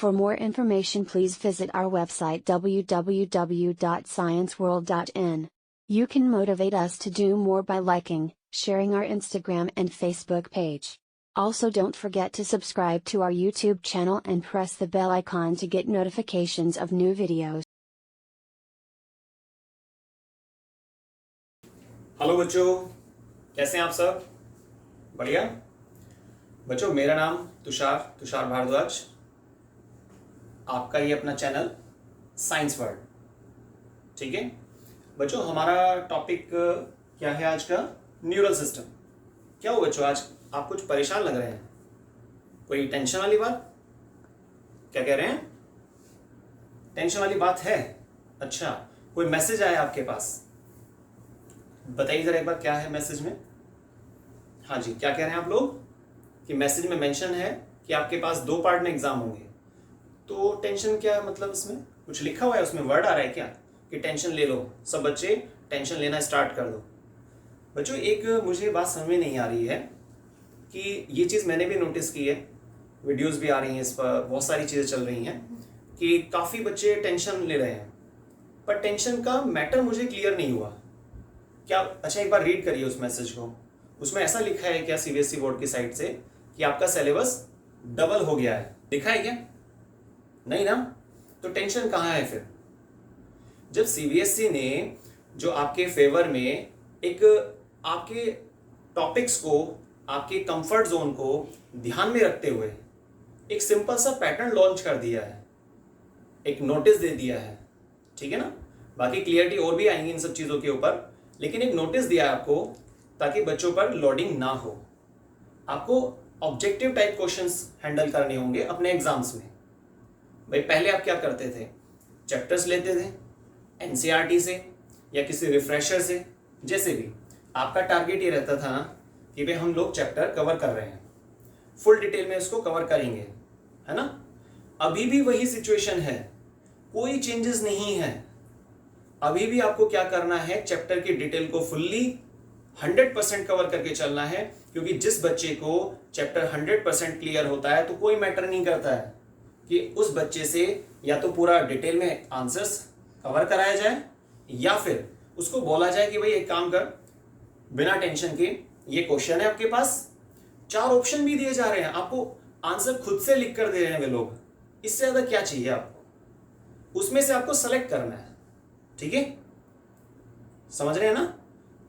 For more information, please visit our website www.scienceworld.in. You can motivate us to do more by liking, sharing our Instagram and Facebook page. Also, don't forget to subscribe to our YouTube channel and press the bell icon to get notifications of new videos. Hello बच्चों, कैसे हैं आप सब? बढ़िया बच्चों, मेरा नाम तुषार भारद्वाज। आपका ये अपना चैनल साइंस वर्ल्ड। ठीक है बच्चों, हमारा टॉपिक क्या है आज का? Neural system. क्या हो बच्चों, आज आप कुछ परेशान लग रहे हैं? कोई टेंशन वाली बात? क्या कह रहे हैं? टेंशन वाली बात है? अच्छा, कोई मैसेज आया आपके पास? बताइए जरा एक बार, क्या है मैसेज में? हाँ जी, क्या कह रहे हैं आप लोग कि मैसेज में मेंशन है कि आपके पास 2 पार्ट में एग्जाम होंगे। तो टेंशन क्या मतलब, इसमें कुछ लिखा हुआ है, उसमें वर्ड आ रहा है क्या कि टेंशन ले लो, सब बच्चे टेंशन लेना स्टार्ट कर दो? बच्चों, एक मुझे बात समझ में नहीं आ रही है कि ये चीज़ मैंने भी नोटिस की है, वीडियोस भी आ रही हैं इस पर, बहुत सारी चीज़ें चल रही हैं कि काफ़ी बच्चे टेंशन ले रहे हैं, पर टेंशन का मैटर मुझे क्लियर नहीं हुआ। क्या? अच्छा, एक बार रीड करिए उस मैसेज को। उसमें ऐसा लिखा है क्या सीबीएसई बोर्ड की साइट से कि आपका सिलेबस डबल हो गया है? लिखा है क्या? नहीं ना? तो टेंशन कहाँ है फिर? जब सीबीएसई ने जो आपके फेवर में एक आपके टॉपिक्स को, आपके कंफर्ट जोन को ध्यान में रखते हुए एक सिंपल सा पैटर्न लॉन्च कर दिया है, एक नोटिस दे दिया है, ठीक है ना? बाकी क्लियरिटी और भी आएंगी इन सब चीज़ों के ऊपर, लेकिन एक नोटिस दिया है आपको ताकि बच्चों पर लोडिंग ना हो। आपको ऑब्जेक्टिव टाइप क्वेश्चंस हैंडल करने होंगे अपने एग्जाम्स में। भाई, पहले आप क्या करते थे? चैप्टर्स लेते थे एनसीईआरटी से या किसी रिफ्रेशर से, जैसे भी आपका टारगेट ये रहता था कि भाई हम लोग चैप्टर कवर कर रहे हैं, फुल डिटेल में इसको कवर करेंगे, है ना? अभी भी वही सिचुएशन है, कोई चेंजेस नहीं है। अभी भी आपको क्या करना है? चैप्टर की डिटेल को फुल्ली 100% कवर करके चलना है, क्योंकि जिस बच्चे को चैप्टर 100% क्लियर होता है तो कोई मैटर नहीं करता है कि उस बच्चे से या तो पूरा डिटेल में आंसर्स कवर कराया जाए या फिर उसको बोला जाए कि भाई एक काम कर, बिना टेंशन के ये क्वेश्चन है आपके पास, 4 ऑप्शन भी दिए जा रहे हैं, आपको आंसर खुद से लिख कर दे रहे हैं वे लोग। इससे ज्यादा क्या चाहिए आपको? उसमें से आपको सेलेक्ट करना है, ठीक है? समझ रहे हैं ना?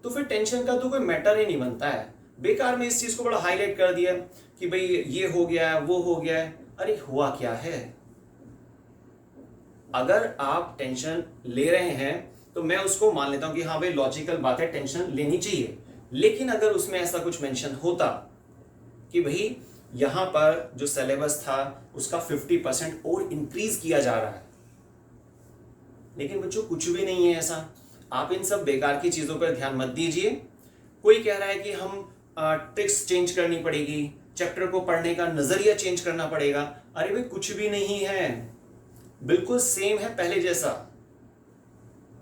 तो फिर टेंशन का तो कोई मैटर ही नहीं बनता है। बेकार में इस चीज को बड़ा हाईलाइट कर दिया कि भाई ये हो गया है, वो हो गया है। अरे हुआ क्या है? अगर आप टेंशन ले रहे हैं तो मैं उसको मान लेता हूं कि हाँ भाई लॉजिकल बात है, टेंशन लेनी चाहिए। लेकिन अगर उसमें ऐसा कुछ मेंशन होता कि भाई यहां पर जो सिलेबस था उसका 50% और इंक्रीज किया जा रहा है, लेकिन बच्चों कुछ भी नहीं है ऐसा। आप इन सब बेकार की चीज़ों पर ध्यान मत दीजिए। कोई कह रहा है कि हम ट्रिक्स चेंज करनी पड़ेगी, चैप्टर को पढ़ने का नज़रिया चेंज करना पड़ेगा। अरे भाई, कुछ भी नहीं है, बिल्कुल सेम है पहले जैसा।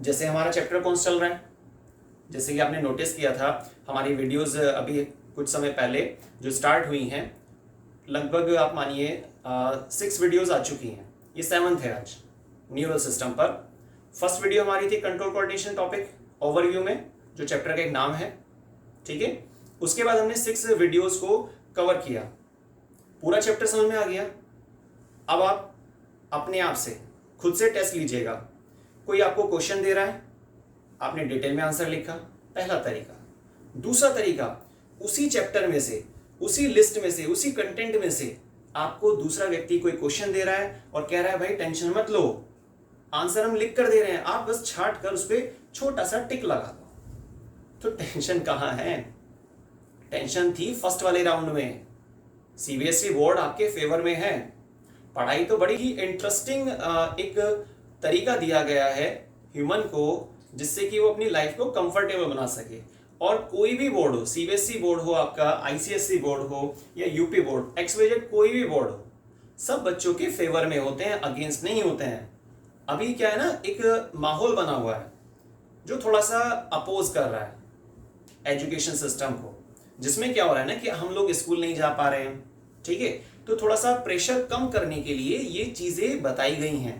जैसे हमारा चैप्टर कौन सा चल रहा है, जैसे कि आपने नोटिस किया था हमारी वीडियोस अभी कुछ समय पहले जो स्टार्ट हुई हैं, लगभग आप मानिए 6 वीडियोस आ चुकी हैं। ये 7th है आज न्यूरल सिस्टम पर। फर्स्ट वीडियो हमारी थी कंट्रोल कोऑर्डिनेशन टॉपिक ओवरव्यू में, जो चैप्टर का एक नाम है, ठीक है? उसके बाद हमने 6 वीडियोस को कवर किया, पूरा चैप्टर समझ में आ गया। अब आप अपने आप से खुद से टेस्ट लीजिएगा। कोई आपको क्वेश्चन दे रहा है, आपने डिटेल में आंसर लिखा, पहला तरीका। दूसरा तरीका, उसी चैप्टर में से, उसी लिस्ट में से, उसी कंटेंट में से आपको दूसरा व्यक्ति कोई क्वेश्चन दे रहा है और कह रहा है भाई टेंशन मत लो, आंसर हम लिख कर दे रहे हैं, आप बस छाट कर उस पर छोटा सा टिक लगा दो। तो टेंशन कहां है? टेंशन थी फर्स्ट वाले राउंड में। सीबीएसई बोर्ड आपके फेवर में है। पढ़ाई तो बड़ी ही इंटरेस्टिंग एक तरीका दिया गया है ह्यूमन को, जिससे कि वो अपनी लाइफ को कंफर्टेबल बना सके। और कोई भी बोर्ड हो, सीबीएसई बोर्ड हो, आपका आईसीएसई बोर्ड हो या यूपी बोर्ड, एक्सवाईजेड कोई भी बोर्ड हो, सब बच्चों के फेवर में होते हैं, अगेंस्ट नहीं होते हैं। अभी क्या है ना, एक माहौल बना हुआ है जो थोड़ा सा अपोज कर रहा है एजुकेशन सिस्टम को, जिसमें क्या हो रहा है ना कि हम लोग स्कूल नहीं जा पा रहे हैं, ठीक है? तो थोड़ा सा प्रेशर कम करने के लिए ये चीजें बताई गई हैं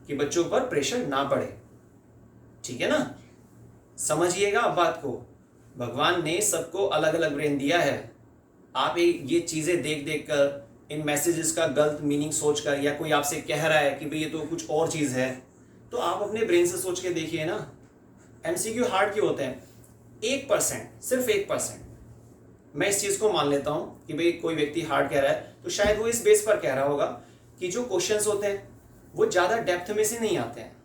कि बच्चों पर प्रेशर ना पड़े। ठीक है ना, समझिएगा आप बात को। भगवान ने सबको अलग अलग ब्रेन दिया है। आप ये चीजें देख देख कर, इन मैसेजेस का गलत मीनिंग सोचकर, या कोई आपसे कह रहा है कि भाई ये तो कुछ और चीज है, तो आप अपने ब्रेन से सोच के देखिए ना। एमसीक्यू हार्ड क्यों होते हैं? 1%, सिर्फ 1%। मैं इस चीज को मान लेता हूं कि भाई कोई व्यक्ति हार्ड कह रहा है तो शायद वो इस बेस पर कह रहा होगा कि जो क्वेश्चंस होते हैं वो ज्यादा डेप्थ में से नहीं आते हैं,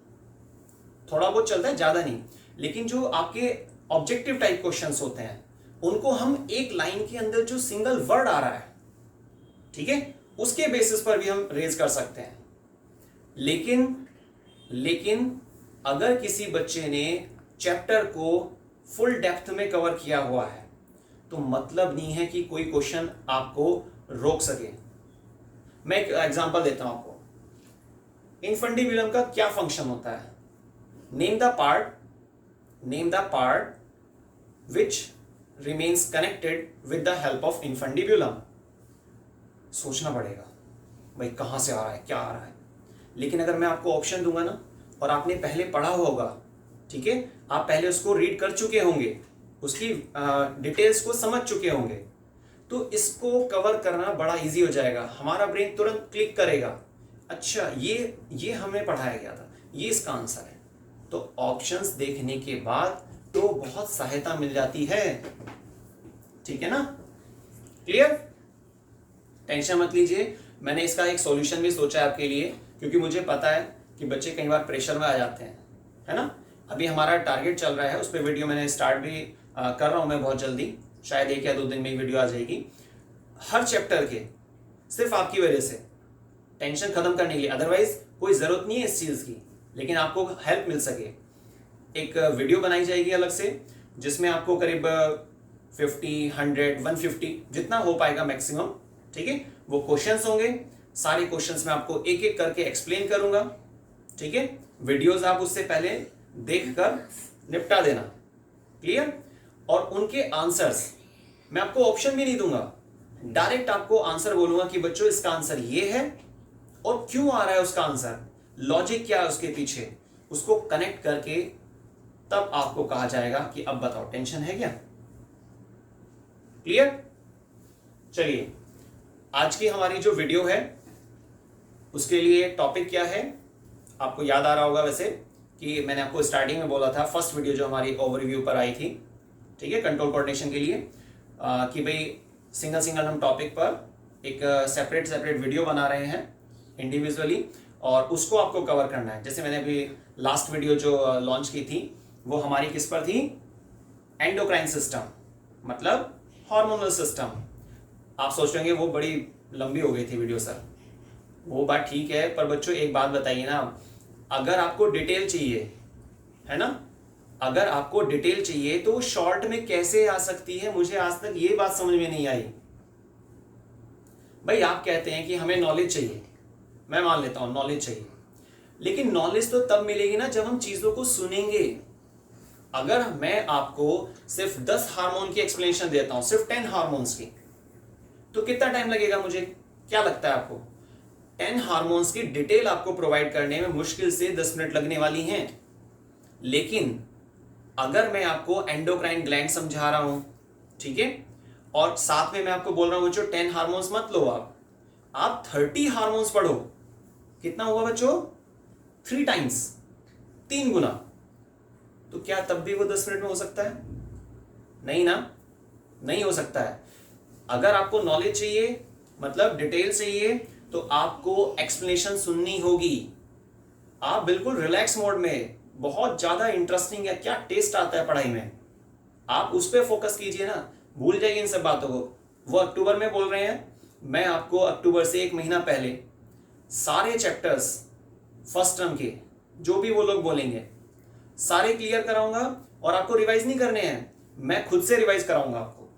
थोड़ा बहुत चलता है, ज्यादा नहीं। लेकिन जो आपके ऑब्जेक्टिव टाइप क्वेश्चंस होते हैं उनको हम एक लाइन के अंदर जो सिंगल वर्ड आ रहा है, ठीक है, उसके बेसिस पर भी हम रेज कर सकते हैं। लेकिन अगर किसी बच्चे ने चैप्टर को फुल डेप्थ में कवर किया हुआ है तो मतलब नहीं है कि कोई क्वेश्चन आपको रोक सके। मैं एक एग्जांपल देता हूं आपको। इनफंडिबुलम का क्या फंक्शन होता है? Name the part which remains connected with the help of infundibulum. सोचना पड़ेगा भाई कहां से आ रहा है, क्या आ रहा है। लेकिन अगर मैं आपको ऑप्शन दूंगा ना, और आपने पहले पढ़ा होगा, ठीक है, आप पहले उसको रीड कर चुके होंगे, उसकी डिटेल्स को समझ चुके होंगे, तो इसको कवर करना बड़ा इजी हो जाएगा। हमारा ब्रेन तुरंत क्लिक करेगा, अच्छा ये हमें पढ़ाया गया था, ये इसका आंसर है। तो ऑप्शंस देखने के बाद तो बहुत सहायता मिल जाती है। ठीक है ना, क्लियर? टेंशन मत लीजिए, मैंने इसका एक सॉल्यूशन भी सोचा है आपके लिए, क्योंकि मुझे पता है कि बच्चे कई बार प्रेशर में आ जाते हैं, है ना। अभी हमारा टारगेट चल रहा है, उस पर वीडियो मैंने स्टार्ट भी कर रहा हूं मैं बहुत जल्दी, शायद 1 या 2 दिन में वीडियो आ जाएगी हर चैप्टर के, सिर्फ आपकी वजह से, टेंशन खत्म करने के लिए। अदरवाइज कोई जरूरत नहीं है इस चीज की, लेकिन आपको हेल्प मिल सके। एक वीडियो बनाई जाएगी अलग से, जिसमें आपको करीब 50, 100, 150 जितना हो पाएगा मैक्सिमम, ठीक है, वो क्वेश्चंस होंगे। सारे क्वेश्चंस मैं आपको एक एक करके एक्सप्लेन करूंगा, ठीक है। वीडियोस आप उससे पहले देखकर निपटा देना, क्लियर। और उनके आंसर्स मैं आपको ऑप्शन भी नहीं दूंगा, डायरेक्ट आपको आंसर बोलूंगा कि बच्चों इसका आंसर ये है और क्यों आ रहा है उसका आंसर, लॉजिक क्या है उसके पीछे, उसको कनेक्ट करके तब आपको कहा जाएगा कि अब बताओ टेंशन है क्या। क्लियर? चलिए, आज की हमारी जो वीडियो है उसके लिए टॉपिक क्या है, आपको याद आ रहा होगा वैसे कि मैंने आपको स्टार्टिंग में बोला था, फर्स्ट वीडियो जो हमारी ओवरव्यू पर आई थी, ठीक है, कंट्रोल कोऑर्डिनेशन के लिए, कि भाई सिंगल हम टॉपिक पर एक सेपरेट वीडियो बना रहे हैं इंडिविजुअली, और उसको आपको कवर करना है। जैसे मैंने अभी लास्ट वीडियो जो लॉन्च की थी वो हमारी किस पर थी? एंडोक्राइन सिस्टम, मतलब हार्मोनल सिस्टम। आप सोच रहे होंगे वो बड़ी लंबी हो गई थी वीडियो सर, वो बात ठीक है, पर बच्चों एक बात बताइए ना, अगर आपको डिटेल चाहिए, है ना, अगर आपको डिटेल चाहिए तो शॉर्ट में कैसे आ सकती है? मुझे आज तक ये बात समझ में नहीं आई। भाई आप कहते हैं कि हमें नॉलेज चाहिए, मैं मान लेता हूं नॉलेज चाहिए, लेकिन नॉलेज तो तब मिलेगी ना जब हम चीजों को सुनेंगे। अगर मैं आपको सिर्फ 10 हार्मोन की एक्सप्लेनेशन देता हूं, सिर्फ 10 हार्मोन्स की, तो कितना टाइम लगेगा? मुझे क्या लगता है आपको? 10 हार्मोन्स की डिटेल आपको प्रोवाइड करने में मुश्किल से 10 मिनट लगने वाली हैं। लेकिन अगर मैं आपको एंडोक्राइन ग्लैंड समझा रहा हूं, ठीक है, और साथ में मैं आपको बोल रहा हूं बच्चों 10 हार्मोन्स मत लो, आप 30 हार्मोन्स पढ़ो, कितना हुआ बच्चों? 3 टाइम्स, 3 गुना। तो क्या तब भी वो 10 मिनट में हो सकता है? नहीं ना, नहीं हो सकता है। अगर आपको नॉलेज चाहिए, मतलब डिटेल चाहिए, तो आपको एक्सप्लेनेशन सुननी होगी। आप बिल्कुल रिलैक्स मोड में, बहुत ज्यादा इंटरेस्टिंग है, क्या टेस्ट आता है पढ़ाई में, आप उस पर फोकस कीजिए ना, भूल जाइए इन सब बातों को। वो अक्टूबर में बोल रहे हैं, मैं आपको अक्टूबर से 1 महीना पहले सारे चैप्टर्स फर्स्ट टर्म के जो भी वो लोग बोलेंगे सारे क्लियर कराऊंगा, और आपको रिवाइज नहीं करने हैं, मैं खुद से रिवाइज कराऊंगा आपको,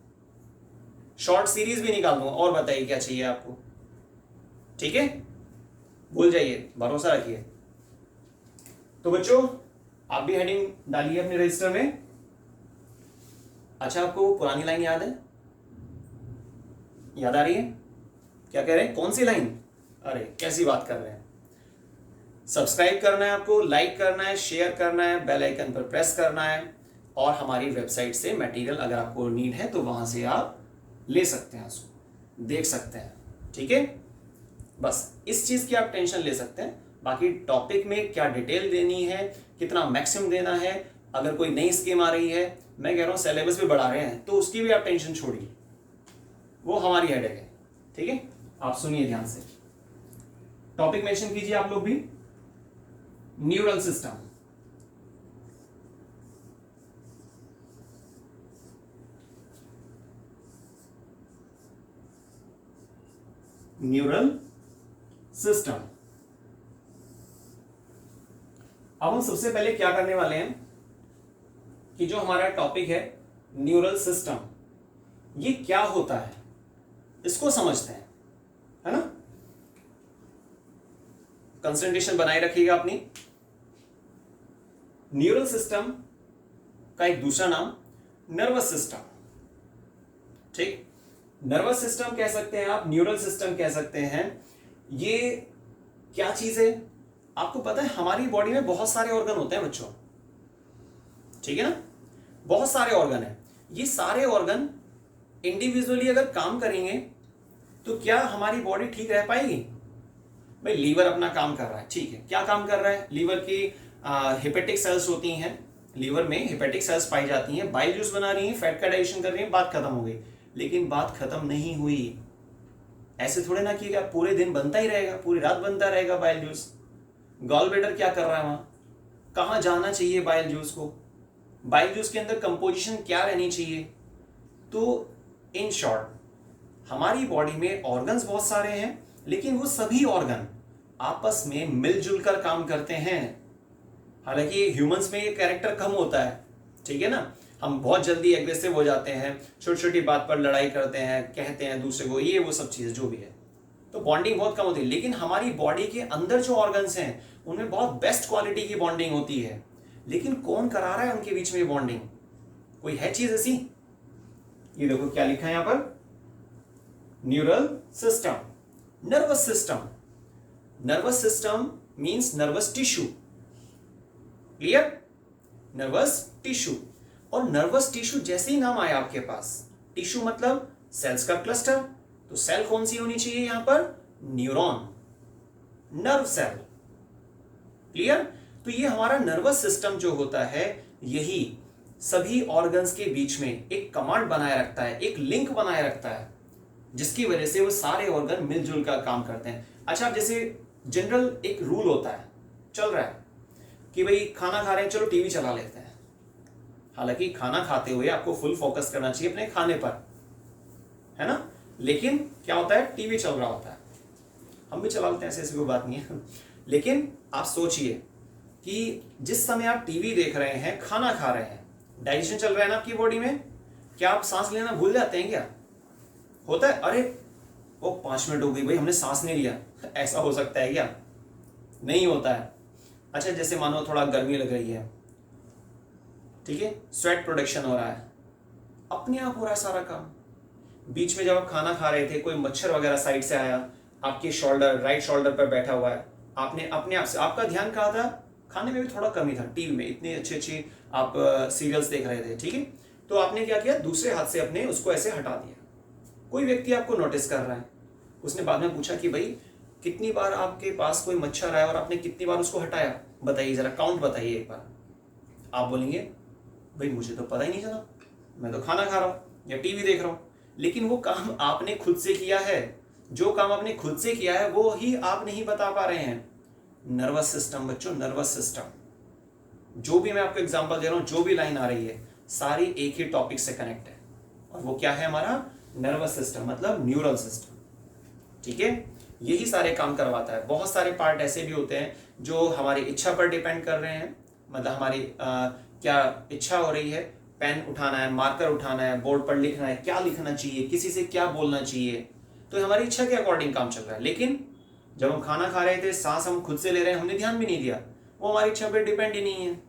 शॉर्ट सीरीज भी निकाल दूंगा। और बताइए क्या चाहिए आपको, ठीक है, भूल जाइए, भरोसा रखिए। तो बच्चों आप भी हेडिंग डालिए अपने रजिस्टर में। अच्छा, आपको पुरानी लाइन याद है? याद आ रही है क्या कह रहे हैं, कौन सी लाइन, अरे कैसी बात कर रहे हैं। सब्सक्राइब करना है आपको, लाइक करना है, शेयर करना है, बेल आइकन पर प्रेस करना है, और हमारी वेबसाइट से मटेरियल अगर आपको नीड है तो वहां से आप ले सकते हैं, उसको देख सकते हैं, ठीक है। बस इस चीज की आप टेंशन ले सकते हैं। बाकी टॉपिक में क्या डिटेल देनी है, कितना मैक्सिमम देना है, अगर कोई नई स्कीम आ रही है, मैं कह रहा हूं सिलेबस भी बढ़ा रहे हैं, तो उसकी भी आप टेंशन छोड़िए, वो हमारी हेडेक है, ठीक है। आप सुनिए ध्यान से, टॉपिक मेंशन कीजिए आप लोग भी, न्यूरल सिस्टम। Neural system. अब हम सबसे पहले क्या करने वाले हैं कि जो हमारा टॉपिक है न्यूरल सिस्टम, ये क्या होता है इसको समझते हैं, है ना। कंसंट्रेशन बनाए रखिएगा अपनी। न्यूरल सिस्टम का एक दूसरा नाम नर्वस सिस्टम, ठीक। नर्वस सिस्टम कह सकते हैं आप, न्यूरल सिस्टम कह सकते हैं। ये क्या चीज है आपको पता है, हमारी बॉडी में बहुत सारे ऑर्गन होते हैं बच्चों, ठीक है ना, बहुत सारे ऑर्गन हैं। ये सारे ऑर्गन इंडिविजुअली अगर काम करेंगे तो क्या हमारी बॉडी ठीक रह पाएगी। भाई लीवर अपना काम कर रहा है, ठीक है, क्या काम कर रहा है, लीवर की हेपेटिक सेल्स होती हैं, लीवर में हेपेटिक सेल्स पाई जाती हैं, बाइल जूस बना रही हैं, फैट का डाइजेशन कर रही हैं, बात खत्म हो गई। लेकिन बात खत्म नहीं हुई, ऐसे थोड़े ना कि पूरे दिन बनता ही रहेगा, पूरी रात बनता रहेगा बाइल जूस। गॉल ब्लैडर क्या कर रहा है वहां, कहां जाना चाहिए बाइल जूस को, बाइल जूस के अंदर कंपोजिशन क्या रहनी चाहिए। तो इन शॉर्ट हमारी बॉडी में ऑर्गन्स बहुत सारे हैं, लेकिन वो सभी ऑर्गन आपस में मिलजुल कर काम करते हैं। हालांकि ह्यूमंस में ये कैरेक्टर कम होता है, ठीक है ना, हम बहुत जल्दी एग्रेसिव हो जाते हैं, छोटी छोटी बात पर लड़ाई करते हैं, कहते हैं दूसरे को, ये वो सब चीजें जो भी है, तो बॉन्डिंग बहुत कम होती है। लेकिन हमारी बॉडी के अंदर जो ऑर्गन्स हैं उनमें बहुत बेस्ट क्वालिटी की बॉन्डिंग होती है। लेकिन कौन करा रहा है उनके बीच में बॉन्डिंग, कोई है चीज ऐसी। ये देखो क्या लिखा है यहां पर, neural system, nervous system. Nervous system means nervous tissue, clear, nervous tissue. और नर्वस टिश्यू जैसे ही नाम आया आपके पास, टिश्यू मतलब सेल्स का क्लस्टर, तो सेल कौन सी होनी चाहिए यहां पर, न्यूरॉन, नर्व सेल, क्लियर। तो ये हमारा नर्वस सिस्टम जो होता है, यही सभी ऑर्गन्स के बीच में एक कमांड बनाए रखता है, एक लिंक बनाए रखता है, जिसकी वजह से वो सारे ऑर्गन मिलजुल कर काम करते हैं। अच्छा, जैसे जनरल एक रूल होता है, चल रहा है कि भाई खाना खा रहे हैं, चलो टीवी चला लेते हैं। हालांकि खाना खाते हुए आपको फुल फोकस करना चाहिए अपने खाने पर, है ना, लेकिन क्या होता है, टीवी चल रहा होता है, हम भी चला लेते हैं, ऐसी कोई बात नहीं है। लेकिन आप सोचिए कि जिस समय आप टीवी देख रहे हैं, खाना खा रहे हैं, डाइजेशन चल रहा है ना आपकी बॉडी में, क्या आप सांस लेना भूल जाते हैं क्या, होता है, अरे वो 5 मिनट हो गई भाई हमने सांस नहीं लिया, ऐसा हो सकता है क्या, नहीं होता है। अच्छा, जैसे मानो थोड़ा गर्मी लग रही है, ठीक है, स्वेट प्रोडक्शन हो रहा है, अपने आप हो रहा है सारा काम। बीच में जब आप खाना खा रहे थे, कोई मच्छर वगैरह साइड से आया, आपके शोल्डर, राइट शोल्डर पर बैठा हुआ है, आपने अपने आप से, आपका ध्यान कहाँ था, खाने में भी थोड़ा कमी था, टीवी में इतनी अच्छी अच्छी आप सीरियल्स देख रहे थे, ठीक है, तो आपने क्या किया, दूसरे हाथ से अपने उसको ऐसे हटा दिया। कोई व्यक्ति आपको नोटिस कर रहा है, उसने बाद में पूछा कि भाई कितनी बार आपके पास कोई मच्छर आया और आपने कितनी बार उसको हटाया, बताइए जरा, काउंट बताइए एक बार। आप बोलेंगे भाई मुझे तो पता ही नहीं चला, मैं तो खाना खा रहा हूं या टीवी देख रहा हूं। लेकिन वो काम आपने खुद से किया है, जो काम आपने खुद से किया है वो ही आप नहीं बता पा रहे हैं। नर्वस सिस्टम बच्चों, नर्वस सिस्टम, जो भी मैं आपको एग्जांपल दे रहा हूं, जो भी लाइन आ रही है, सारी एक ही टॉपिक से कनेक्ट है, और वो क्या है, हमारा नर्वस सिस्टम, मतलब न्यूरल सिस्टम, ठीक है। यही सारे काम करवाता है। बहुत सारे पार्ट ऐसे भी होते हैं जो हमारी इच्छा पर डिपेंड कर रहे हैं, मतलब हमारी क्या इच्छा हो रही है, पेन उठाना है, मार्कर उठाना है, बोर्ड पर लिखना है, क्या लिखना चाहिए, किसी से क्या बोलना चाहिए, तो हमारी इच्छा के अकॉर्डिंग काम चल रहा है। लेकिन जब हम खाना खा रहे थे, सांस हम खुद से ले रहे हैं, हमने ध्यान भी नहीं दिया, वो हमारी इच्छा पर डिपेंड ही नहीं है।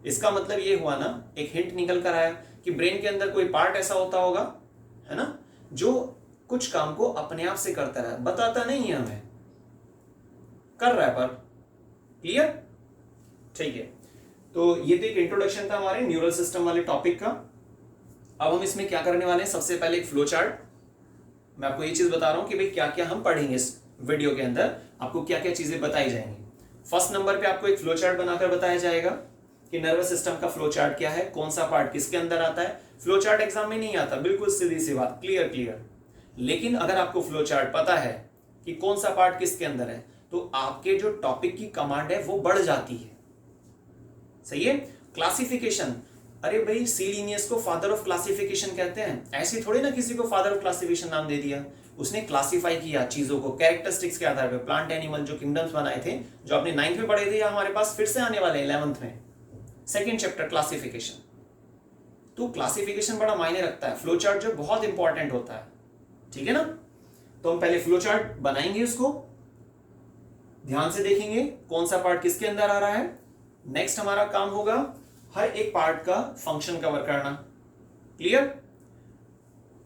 इसका मतलब ये हुआ ना, एक हिंट निकल कर आया कि ब्रेन के अंदर कोई पार्ट ऐसा होता होगा, है ना, जो कुछ काम को अपने आप से करता रहा, बताता नहीं है हमें, कर रहा है पर। क्लियर? ठीक है, तो ये तो एक इंट्रोडक्शन था हमारे न्यूरल सिस्टम वाले टॉपिक का। अब हम इसमें क्या करने वाले हैं, सबसे पहले एक फ्लो चार्ट। मैं आपको ये चीज बता रहा हूं कि भाई क्या क्या हम पढ़ेंगे इस वीडियो के अंदर, आपको क्या क्या चीजें बताई जाएंगी। फर्स्ट नंबर पे आपको एक फ्लो चार्ट बनाकर बताया जाएगा कि नर्वस सिस्टम का फ्लो चार्ट क्या है, कौन सा पार्ट किसके अंदर आता है। फ्लो चार्ट एग्जाम में नहीं आता, बिल्कुल सीधी सी बात, क्लियर क्लियर। लेकिन अगर आपको फ्लो चार्ट पता है कि कौन सा पार्ट किसके अंदर है, तो आपके जो टॉपिक की कमांड है वो बढ़ जाती है। सही है? क्लासिफिकेशन, अरे भाई सी लीनियस को फादर ऑफ क्लासिफिकेशन कहते हैं, ऐसे थोड़ी ना किसी को फादर ऑफ क्लासिफिकेशन नाम दे दिया, उसने क्लासिफाई किया चीजों को कैरेक्टरिस्टिक्स के आधार पर। प्लांट एनिमल जो किंगडम्स बनाए थे, जो आपने 9th में पढ़े थे, या हमारे पास फिर से आने वाले 11th में, सेकेंड चैप्टर क्लासिफिकेशन। तो क्लासिफिकेशन बड़ा मायने रखता है, फ्लो चार्ट जो बहुत इंपॉर्टेंट होता है। ठीक है ना? तो हम पहले फ्लो चार्ट बनाएंगे, उसको ध्यान से देखेंगे कौन सा पार्ट किसके अंदर आ रहा है। नेक्स्ट हमारा काम होगा हर एक पार्ट का फंक्शन कवर करना। क्लियर?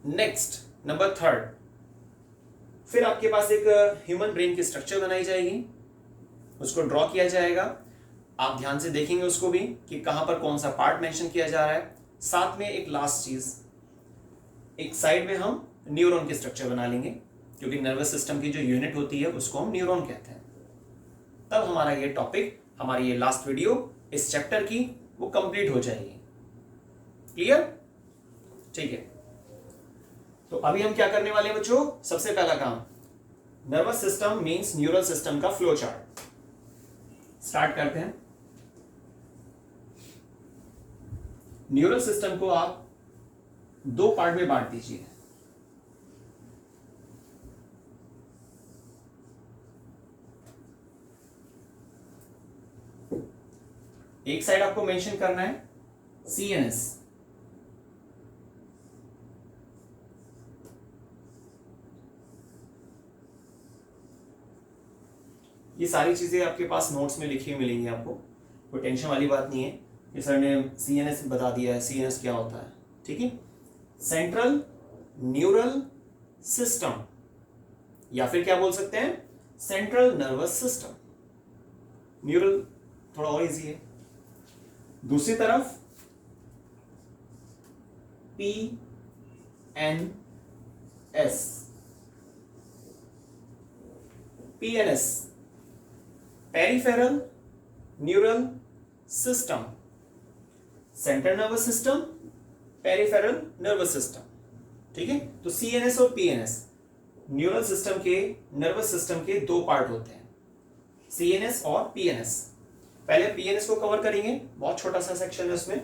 नेक्स्ट नंबर 3, फिर आपके पास एक ह्यूमन ब्रेन की स्ट्रक्चर बनाई जाएगी, उसको ड्रॉ किया जाएगा। आप ध्यान से देखेंगे उसको भी कि कहां पर कौन सा पार्ट मेंशन किया जा रहा है। साथ में एक लास्ट चीज, एक साइड में हम न्यूरॉन की स्ट्रक्चर बना लेंगे, क्योंकि नर्वस सिस्टम की जो यूनिट होती है उसको हम न्यूरॉन कहते हैं। तब हमारा ये टॉपिक, हमारी ये लास्ट वीडियो इस चैप्टर की, वो कंप्लीट हो जाएगी। क्लियर? ठीक है, तो अभी हम क्या करने वाले हैं बच्चों, सबसे पहला काम, nervous system means neural system का फ्लो चार्ट स्टार्ट करते हैं। न्यूरल सिस्टम को आप 2 पार्ट में बांट दीजिए। एक साइड आपको मेंशन करना है CNS, ये सारी चीजें आपके पास नोट्स में लिखी हुई मिलेंगी आपको, कोई टेंशन वाली बात नहीं है कि सर ने CNS बता दिया है, CNS क्या होता है। ठीक है? सेंट्रल न्यूरल सिस्टम, या फिर क्या बोल सकते हैं, सेंट्रल नर्वस सिस्टम। न्यूरल थोड़ा और इजी है। दूसरी तरफ PNS, peripheral neural system, central nervous system, peripheral nervous system. ठीक है? तो CNS और PNS न्यूरल सिस्टम के, नर्वस सिस्टम के 2 पार्ट होते हैं, CNS और PNS। पहले PNS को कवर करेंगे, बहुत छोटा सा सेक्शन है उसमें।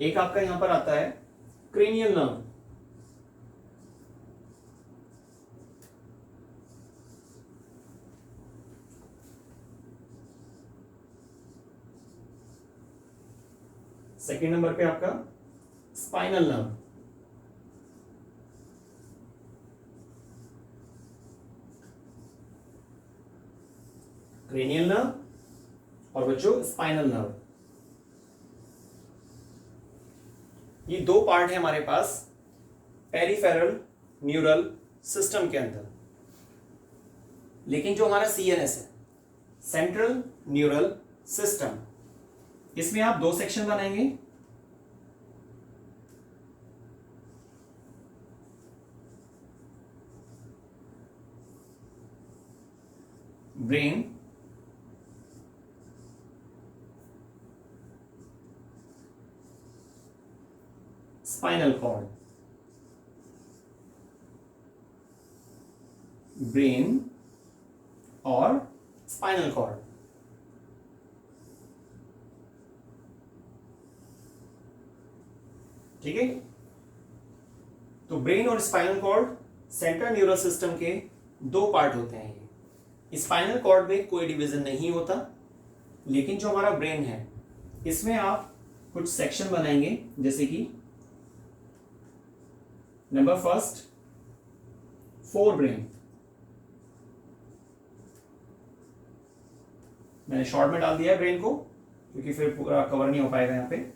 एक आपका यहां पर आता है क्रेनियल नर्व, सेकेंड नंबर पे आपका स्पाइनल नर्व, क्रेनियल नर्व और बच्चों स्पाइनल नर्व। ये 2 पार्ट है हमारे पास पेरिफेरल न्यूरल सिस्टम के अंदर। लेकिन जो हमारा CNS है, सेंट्रल न्यूरल सिस्टम, इसमें आप 2 सेक्शन बनाएंगे। ब्रेन स्पाइनल कॉर्ड, ब्रेन और स्पाइनल कॉर्ड। ठीक है? तो ब्रेन और spinal cord central neural system के 2 पार्ट होते हैं। ये स्पाइनल कॉर्ड में कोई डिवीजन नहीं होता, लेकिन जो हमारा ब्रेन है इसमें आप कुछ सेक्शन बनाएंगे, जैसे कि नंबर 1 फोर ब्रेन, मैंने शॉर्ट में डाल दिया है ब्रेन को क्योंकि फिर पूरा कवर नहीं हो पाएगा यहाँ पे।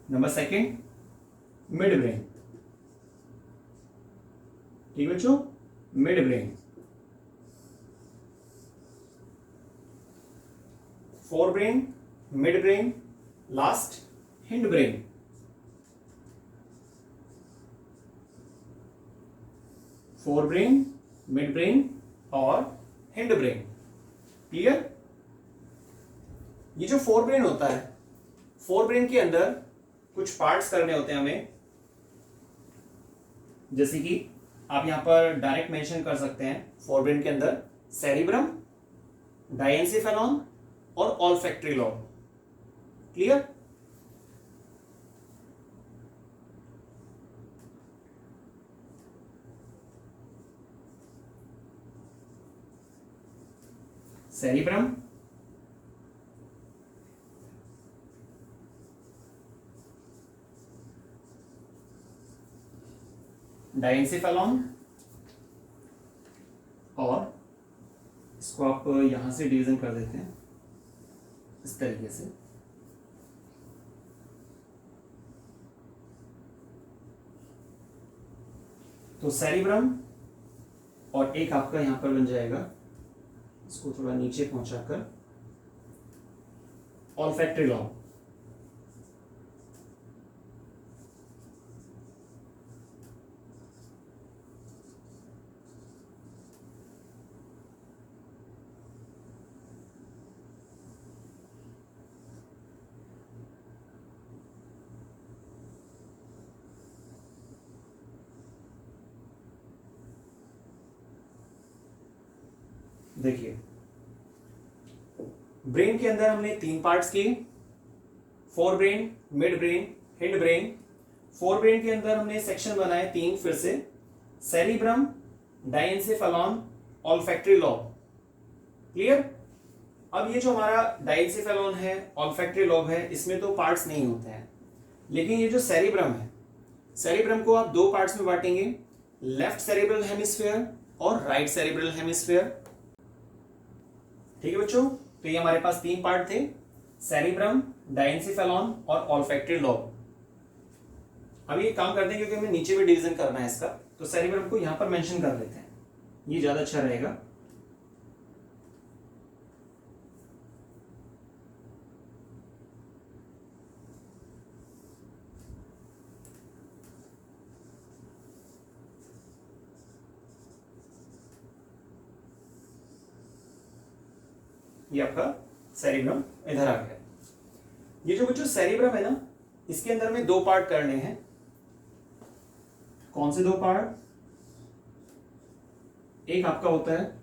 Number second, mid brain. ठीक बच्चों, mid brain. Fore brain, mid brain, last hind brain. Fore brain, mid brain और हिंड ब्रेन। क्लियर? ये जो फोर ब्रेन होता है, फोर ब्रेन के अंदर कुछ पार्ट्स करने होते हैं हमें, जैसे कि आप यहां पर डायरेक्ट मेंशन कर सकते हैं। फोर ब्रेन के अंदर सेरिब्रम, डायेंसिफेलॉन और ऑल्फैक्टरी लॉब। क्लियर? सेरिब्रम, डायेंसिफेलॉन और इसको आप यहां से डिवीजन कर देते हैं इस तरीके से। तो सेरिब्रम और एक आपका यहां पर बन जाएगा, इसको थोड़ा नीचे पहुंचाकर, ऑल्फैक्टरी लॉब। देखिए, ब्रेन के अंदर हमने तीन पार्ट्स किए, fore brain, mid brain, hind brain. Fore brain के अंदर हमने सेक्शन बनाए तीन, फिर से सेरिब्रम, डायेंसिफेलॉन, ऑल्फैक्टरी लॉब। क्लियर? अब ये जो हमारा डायेंसिफेलॉन है, ऑल्फैक्टरी लॉब है, इसमें तो पार्ट्स नहीं होते हैं, लेकिन ये जो सेरिब्रम है, सेरिब्रम को आप दो पार्ट्स में बांटेंगे, लेफ्ट सेरिब्रल हेमिस्फीयर और राइट सेरिब्रल हेमिस्फीयर। ठीक है बच्चों, तो ये हमारे पास तीन पार्ट थे, सेरिब्रम, डायेंसिफेलॉन और ऑल्फैक्टरी लॉब। अब ये काम करते हैं क्योंकि हमें नीचे भी डिवीजन करना है इसका, तो सेरिब्रम को यहां पर मेंशन कर लेते हैं, ये ज्यादा अच्छा रहेगा। ये आपका सेरिब्रम इधर आ गया। ये जो बच्चों सेरिब्रम है ना, इसके अंदर में दो पार्ट करने हैं। कौन से दो पार्ट? एक आपका होता है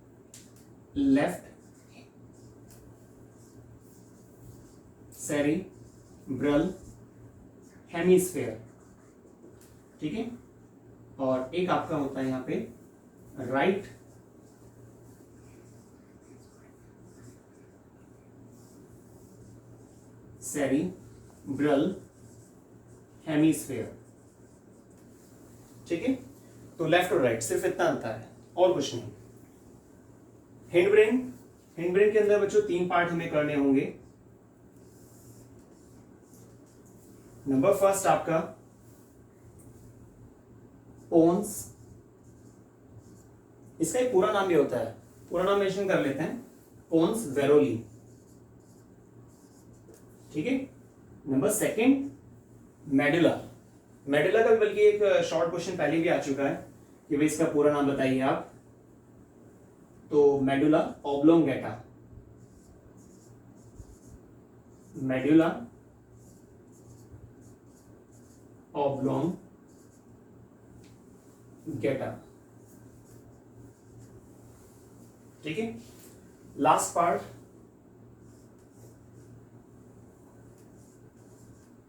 लेफ्ट सेरिब्रल हेमिस्फीयर, ठीक है, और एक आपका होता है यहां पे राइट सेरिब्रल हेमिस्फीयर। ठीक है, तो लेफ्ट और राइट सिर्फ इतना अंतर है और कुछ नहीं। हिंड ब्रेन, हिंड ब्रेन के अंदर बच्चों तीन पार्ट हमें करने होंगे। नंबर फर्स्ट आपका पोन्स, इसका एक पूरा नाम भी होता है, पूरा नाम मेंशन कर लेते हैं, पोन्स वेरोली। ठीक है। नंबर सेकंड मेडुला, मेडुला का बल्कि एक शॉर्ट क्वेश्चन पहले भी आ चुका है कि भाई इसका पूरा नाम बताइए आप, तो मेडुला ऑब्लोंगेटा, मेडुला ऑब्लोंगेटा। ठीक है, लास्ट पार्ट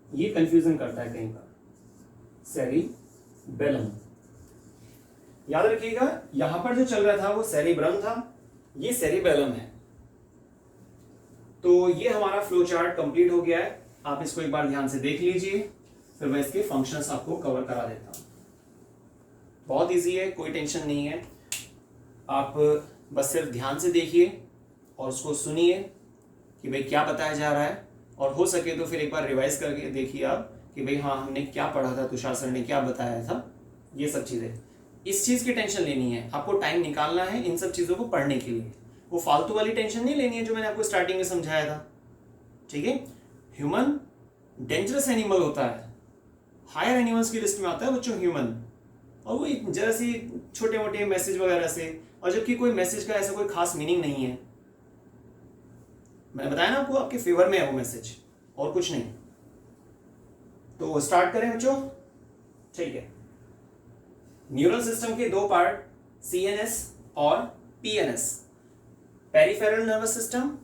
ये कंफ्यूजन करता है कहीं का, सेरिबेलम। याद रखिएगा यहां पर जो चल रहा था वो सेरिब्रम था, ये सेरिबेलम है। तो ये हमारा फ्लो चार्ट कंप्लीट हो गया है। आप इसको एक बार ध्यान से देख लीजिए, फिर मैं इसके फंक्शंस आपको कवर करा देता हूँ। बहुत इजी है, कोई टेंशन नहीं है, आप बस सिर्फ ध्यान से देखिए और उसको सुनिए कि भाई क्या बताया जा रहा है, और हो सके तो फिर एक बार रिवाइज करके देखिए आप कि भाई हाँ हमने क्या पढ़ा था, तुषार सर ने क्या बताया था, ये सब चीज़ें। इस चीज़ की टेंशन लेनी है, आपको टाइम निकालना है इन सब चीज़ों को पढ़ने के लिए। वो फालतू वाली टेंशन नहीं लेनी है जो मैंने आपको स्टार्टिंग में समझाया था, ठीक है। ह्यूमन डेंजरस एनिमल होता है, हायर एनिमल्स की लिस्ट में आता है बच्चों ह्यूमन, और वो जरा सी छोटे मोटे मैसेज वगैरह से, और जबकि कोई मैसेज का ऐसा कोई खास मीनिंग नहीं है। मैंने बताया ना आपको, आपके फेवर में है वो मैसेज और कुछ नहीं। तो स्टार्ट करें बच्चों, ठीक है। न्यूरल सिस्टम के दो पार्ट, सीएनएस और पीएनएस, पेरिफेरल नर्वस सिस्टम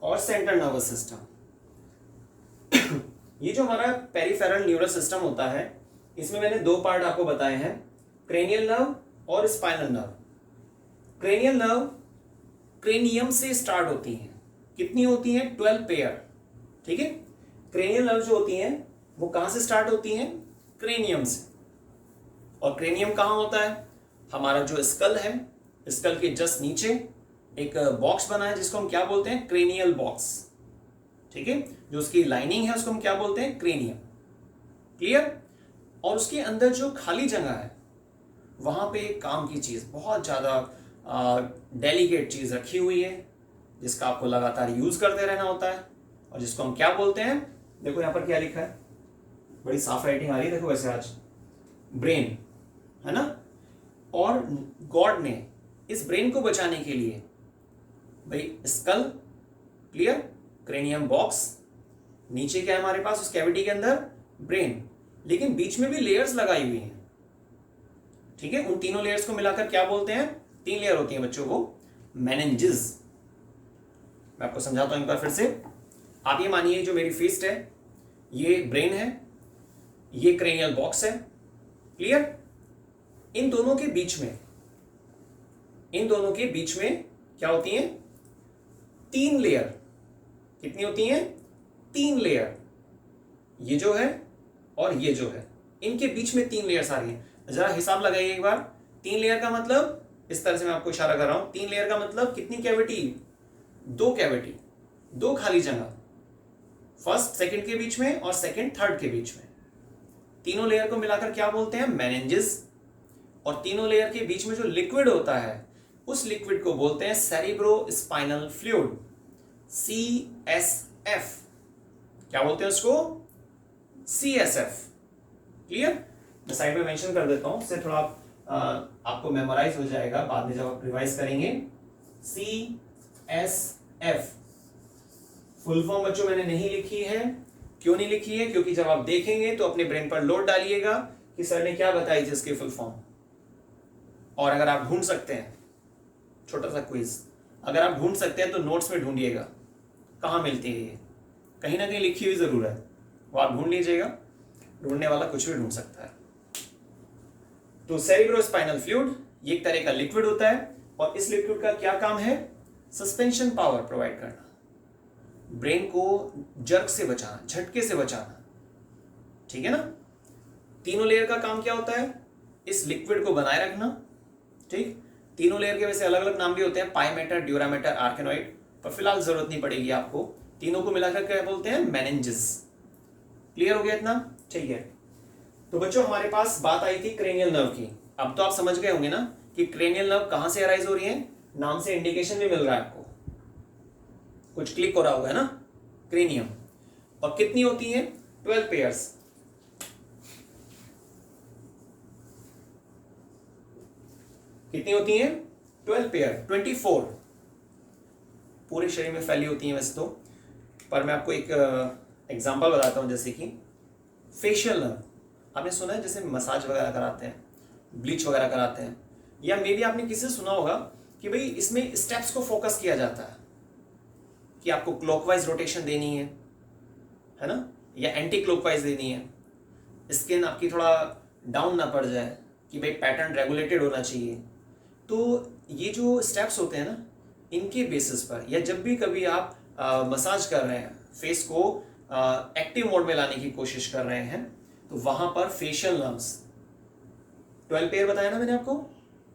और सेंट्रल नर्वस सिस्टम। ये जो हमारा पेरिफेरल न्यूरल सिस्टम होता है, इसमें मैंने दो पार्ट आपको बताए हैं, क्रेनियल नर्व और spinal nerve. Cranial nerve cranium से स्टार्ट होती हैं, कितनी होती हैं? 12 पेयर, ठीक है। क्रेनियल नर्व जो होती हैं वो कहां से स्टार्ट होती हैं? क्रेनियम से। और क्रेनियम कहां होता है? हमारा जो स्कल है, स्कल के जस्ट नीचे एक बॉक्स बना है जिसको हम क्या बोलते हैं? क्रेनियल बॉक्स, ठीक है। जो उसकी लाइनिंग है उसको हम क्या बोलते हैं? Cranium, clear. और उसके अंदर जो खाली जगह है वहां पे एक काम की चीज, बहुत ज्यादा डेलिकेट चीज रखी हुई है जिसका आपको लगातार यूज करते रहना होता है, और जिसको हम क्या बोलते हैं? देखो यहां पर क्या लिखा है, बड़ी साफ राइटिंग आ रही है, देखो वैसे आज, ब्रेन, है ना। और गॉड ने इस ब्रेन को बचाने के लिए भाई स्कल, क्लियर, क्रेनियम बॉक्स, नीचे क्या है हमारे पास उस कैविटी के अंदर? ब्रेन, लेकिन बीच में भी लेयर्स लगाई हुई हैं, ठीक है। उन तीनों लेयर्स को मिलाकर क्या बोलते हैं? 3 लेयर होती हैं बच्चों, वो मेनिंजेस। मैं आपको समझाता हूं एक बार फिर से। आप ये मानिए जो मेरी फिस्ट है ये ब्रेन है, ये क्रेनियल बॉक्स है, क्लियर। इन दोनों के बीच में, इन दोनों के बीच में क्या होती हैं? 3 लेयर। कितनी होती हैं? 3 लेयर। ये जो है और ये जो है, इनके बीच में 3 लेयर्स आ रही हैं। जरा हिसाब लगाइए एक बार। 3 लेयर का मतलब, इस तरह से मैं आपको इशारा कर रहा हूं, 3 लेयर का मतलब कितनी कैविटी? 2 कैविटी, 2 खाली जगह, फर्स्ट सेकंड के बीच में और सेकंड थर्ड के बीच में। तीनों लेयर को मिलाकर क्या बोलते हैं? मेनिंजेस। और तीनों लेयर के बीच में जो लिक्विड होता है उस लिक्विड को बोलते हैं सेरिब्रो स्पाइनल फ्लूइड, CSF। क्या बोलते हैं उसको? CSF, clear. मैं साइड में मेंशन कर देता हूं, उससे थोड़ा आपको मेमोराइज हो जाएगा बाद में जब आप रिवाइज करेंगे। CSF फुल फॉर्म बच्चों मैंने नहीं लिखी है। क्यों नहीं लिखी है? क्योंकि जब आप देखेंगे तो अपने ब्रेन पर लोड डालिएगा कि सर ने क्या बताई थी इसकी फुल फॉर्म। और अगर आप ढूंढ सकते हैं, छोटा सा क्विज, अगर आप ढूंढ सकते हैं तो नोट्स में ढूंढिएगा कहाँ मिलती है ये, कहीं ना कहीं लिखी हुई जरूर है, वो आप ढूंढ लीजिएगा। ढूंढने वाला कुछ भी ढूंढ सकता है। तो सेरिब्रोस्पाइनल फ्लूइड ये एक तरह का लिक्विड होता है, और इस लिक्विड का क्या काम है? सस्पेंशन पावर प्रोवाइड करना, ब्रेन को जर्क से बचाना, झटके से बचाना, ठीक है ना। तीनों लेयर का काम क्या होता है? इस लिक्विड को बनाए रखना, ठीक। तीनों लेयर के वैसे अलग अलग नाम भी होते हैं, पाइमेटर, ड्यूरामेटर, आर्केनोइड, पर फिलहाल जरूरत नहीं पड़ेगी आपको। तीनों को मिलाकर क्या बोलते हैं? मेनिंजेस। क्लियर हो गया इतना? ठीक है। तो बच्चों हमारे पास बात आई थी क्रेनियल नर्व की। अब तो आप समझ गए होंगे ना कि क्रेनियल नर्व कहां से अराइज हो रही है। नाम से इंडिकेशन भी मिल रहा है आपको, कुछ क्लिक हो रहा होगा, है ना, क्रेनियम। और कितनी होती है? 12 पेयर्स। कितनी होती हैं? 12 पेयर, 24 पूरे शरीर में फैली होती हैं वैसे तो, पर मैं आपको एक एग्जांपल बताता हूं। जैसे कि फेशियल नर्व, आपने सुना है जैसे मसाज वगैरह कराते हैं, ब्लीच वगैरह कराते हैं, या मे बी आपने किसी से सुना होगा कि भाई इसमें स्टेप्स को फोकस किया जाता है कि आपको क्लॉकवाइज रोटेशन देनी है ना, या एंटी क्लॉकवाइज देनी है, स्किन आपकी थोड़ा डाउन ना पड़ जाए, कि भाई पैटर्न रेगुलेटेड होना चाहिए। तो ये जो स्टेप्स होते हैं ना, इनके बेसिस पर, या जब भी कभी आप मसाज कर रहे हैं फेस को एक्टिव मोड में लाने की कोशिश कर रहे हैं, तो वहां पर फेशियल नर्व्स 12 पेयर बताया ना मैंने आपको,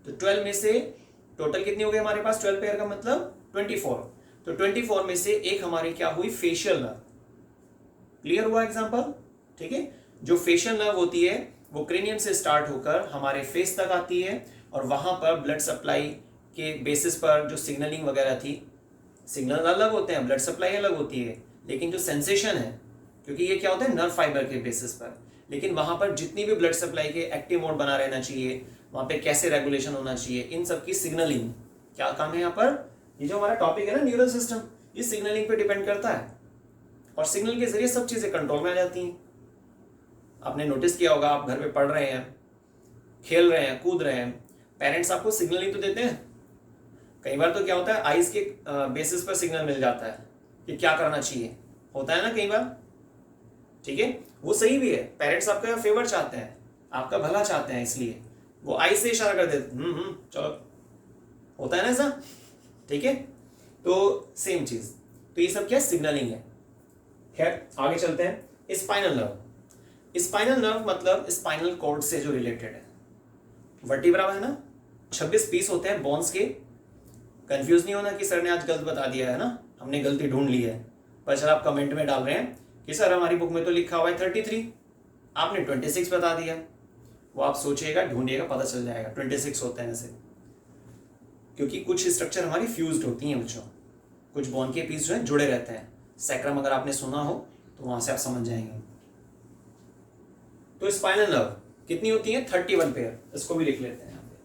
तो 12 में से टोटल कितनी हो गई हमारे पास, 12 पेयर का मतलब 24, तो 24 में से एक हमारी क्या हुई, फेशियल नर्व। क्लियर हुआ एग्जांपल? ठीक है, जो फेशियल नर्व होती है वो क्रेनियम से स्टार्ट होकर हमारे फेस तक आती है, और वहां पर ब्लड सप्लाई के बेसिस पर जो सिग्नलिंग वगैरह थी, सिग्नल अलग होते हैं, ब्लड सप्लाई अलग होती है, लेकिन जो सेंसेशन है, क्योंकि ये क्या होता है नर्व फाइबर के बेसिस पर, लेकिन वहां पर जितनी भी ब्लड सप्लाई के एक्टिव मोड बना रहना चाहिए, वहां पे कैसे रेगुलेशन होना चाहिए, इन सब की सिग्नलिंग, क्या काम है यहाँ पर, ये जो हमारा टॉपिक है ना न्यूरल सिस्टम, ये सिग्नलिंग पे डिपेंड करता है, और सिग्नल के जरिए सब चीजें कंट्रोल में आ जाती हैं। आपने नोटिस किया होगा, आप घर पे पढ़ रहे हैं, खेल रहे हैं, कूद रहे हैं, पेरेंट्स आपको सिग्नलिंग तो देते हैं। कई बार तो क्या होता है आइज के बेसिस पर सिग्नल मिल जाता है कि क्या करना चाहिए, होता है ना कई बार, ठीक है, वो सही भी है, पेरेंट्स आपका फेवर चाहते हैं, आपका भला चाहते हैं, इसलिए वो आई से इशारा कर देते, चलो, होता है ना ऐसा, ठीक है, तो सेम चीज, तो ये सब क्या सिग्नलिंग है। खैर आगे चलते हैं। स्पाइनल नर्व, स्पाइनल नर्व मतलब स्पाइनल कॉर्ड से जो रिलेटेड है, वर्टिब्रा है ना, 26 पीस होते हैं बोन्स के। कंफ्यूज नहीं होना कि सर ने आज गलत बता दिया है ना, हमने गलती ढूंढ ली है, पर सर आप कमेंट में डाल रहे हैं कि सर हमारी बुक में तो लिखा हुआ है 33, आपने 26 बता दिया, वो आप सोचिएगा, ढूंढिएगा, पता चल जाएगा 26 होते हैं ऐसे, क्योंकि कुछ स्ट्रक्चर हमारी फ्यूज्ड होती हैं बच्चों, कुछ बोन के पीस जो है जुड़े रहते हैं। सैक्रम अगर आपने सुना हो तो वहां से आप समझ जाएंगे। तो स्पाइनल नर्व कितनी होती है, 31 पेयर, इसको भी लिख लेते हैं यहाँ पे,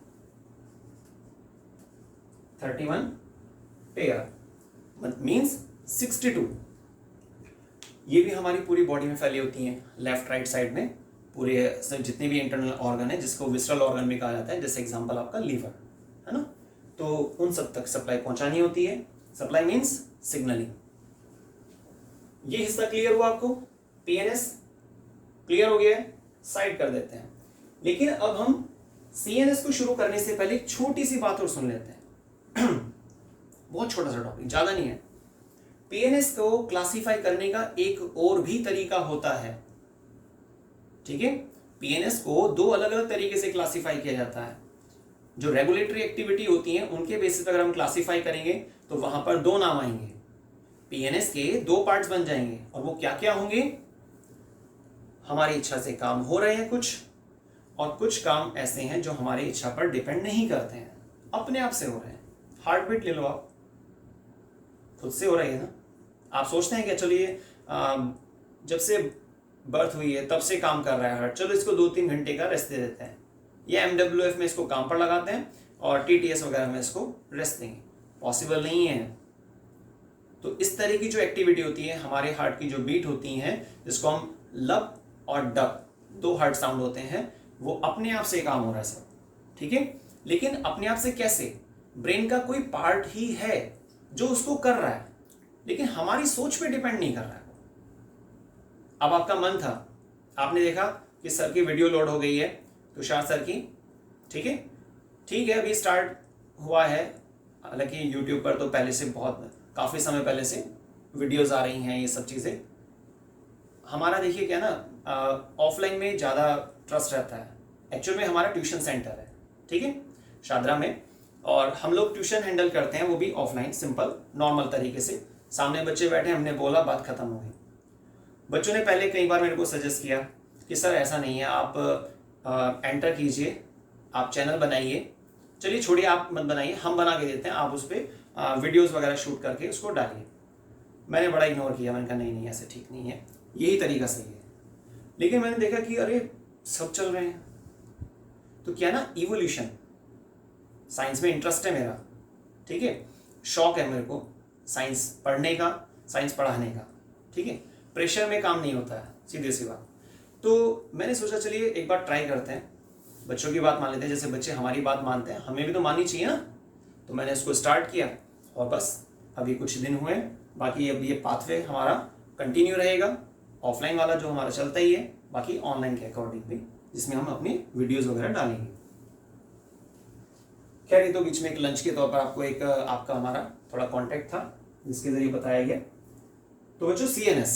31 पेयर मीन्स 62। ये भी हमारी पूरी बॉडी में फैली होती हैं, लेफ्ट राइट साइड में, पूरे जितने भी इंटरनल ऑर्गन है, जिसको विसरल ऑर्गन भी कहा जाता है, जैसे एग्जांपल आपका लीवर है ना, तो उन सब तक सप्लाई पहुंचानी होती है। Supply means signalling. ये हिस्सा क्लियर हुआ आपको, पीएनएस क्लियर हो गया है, साइड कर देते हैं। लेकिन अब हम सीएनएस को शुरू करने से पहले एक छोटी सी बात और सुन लेते हैं बहुत छोटा सा टॉपिक, ज्यादा नहीं है। पीएनएस को क्लासिफाई करने का एक और भी तरीका होता है, ठीक है, पीएनएस को दो अलग अलग तरीके से क्लासिफाई किया जाता है। जो रेगुलेटरी एक्टिविटी होती है उनके बेसिस पर अगर हम क्लासिफाई करेंगे तो वहां पर दो नाम आएंगे, पीएनएस के दो पार्ट्स बन जाएंगे, और वो क्या क्या होंगे, हमारी इच्छा से काम हो रहे हैं कुछ, और कुछ काम ऐसे हैं जो हमारी इच्छा पर डिपेंड नहीं करते हैं, अपने आप से हो रहे हैं। हार्ट बीट ले लो, आप खुद से हो रही है ना, आप सोचते हैं कि चलिए जब से बर्थ हुई है तब से काम कर रहा है हार्ट, चलो इसको 2-3 घंटे का रेस्ट दे देते हैं, या MWF में इसको काम पर लगाते हैं और TTS वगैरह में इसको रेस्ट देंगे, पॉसिबल नहीं है। तो इस तरह की जो एक्टिविटी होती है, हमारे हार्ट की जो बीट होती हैं, जिसको हम लब और डब, दो हार्ट साउंड होते हैं, वो अपने आप से काम हो रहा है सब, ठीक है। लेकिन अपने आप से कैसे, ब्रेन का कोई पार्ट ही है जो उसको कर रहा है, लेकिन हमारी सोच पे डिपेंड नहीं कर रहा है। अब आपका मन था, आपने देखा कि सर की वीडियो लोड हो गई है, तुषार सर की, ठीक है, ठीक है, अभी स्टार्ट हुआ है, हालांकि यूट्यूब पर तो पहले से बहुत काफ़ी समय पहले से वीडियोस आ रही हैं, ये सब चीज़ें। हमारा देखिए क्या ना, ऑफलाइन में ज़्यादा ट्रस्ट रहता है। एक्चुअल में हमारा ट्यूशन सेंटर है, ठीक है, शादरा में, और हम लोग ट्यूशन हैंडल करते हैं, वो भी ऑफलाइन, सिंपल नॉर्मल तरीके से, सामने बच्चे बैठे, हमने बोला, बात खत्म हो गई। बच्चों ने पहले कई बार मेरे को सजेस्ट किया कि सर ऐसा नहीं है, आप एंटर कीजिए, आप चैनल बनाइए, चलिए छोड़िए आप मत बनाइए, हम बना के देते हैं, आप उस पर वीडियोज़ वगैरह शूट करके उसको डालिए। मैंने बड़ा इग्नोर किया, मैंने कहा नहीं ऐसे ठीक नहीं है, यही तरीका सही है। लेकिन मैंने देखा कि अरे सब चल रहे हैं, तो क्या ना, इवोल्यूशन, साइंस में इंटरेस्ट है मेरा, ठीक है, शौक है मेरे को साइंस पढ़ने का, साइंस पढ़ाने का, ठीक है, प्रेशर में काम नहीं होता है, सीधे सी बात। तो मैंने सोचा चलिए एक बार ट्राई करते हैं, बच्चों की बात मान लेते हैं, जैसे बच्चे हमारी बात मानते हैं, हमें भी तो माननी चाहिए ना। तो मैंने इसको स्टार्ट किया, और बस अभी कुछ दिन हुए, बाकी अब ये पाथवे हमारा कंटिन्यू रहेगा, ऑफलाइन वाला जो हमारा चलता ही है, बाकी ऑनलाइन के अकॉर्डिंग भी, जिसमें हम अपनी वीडियोज़ वगैरह डालेंगे। खैर ये तो बीच में एक लंच के तौर पर आपको एक आपका हमारा थोड़ा कॉन्टेक्ट था, जिसके जरिए बताया गया। तो बच्चों CNS,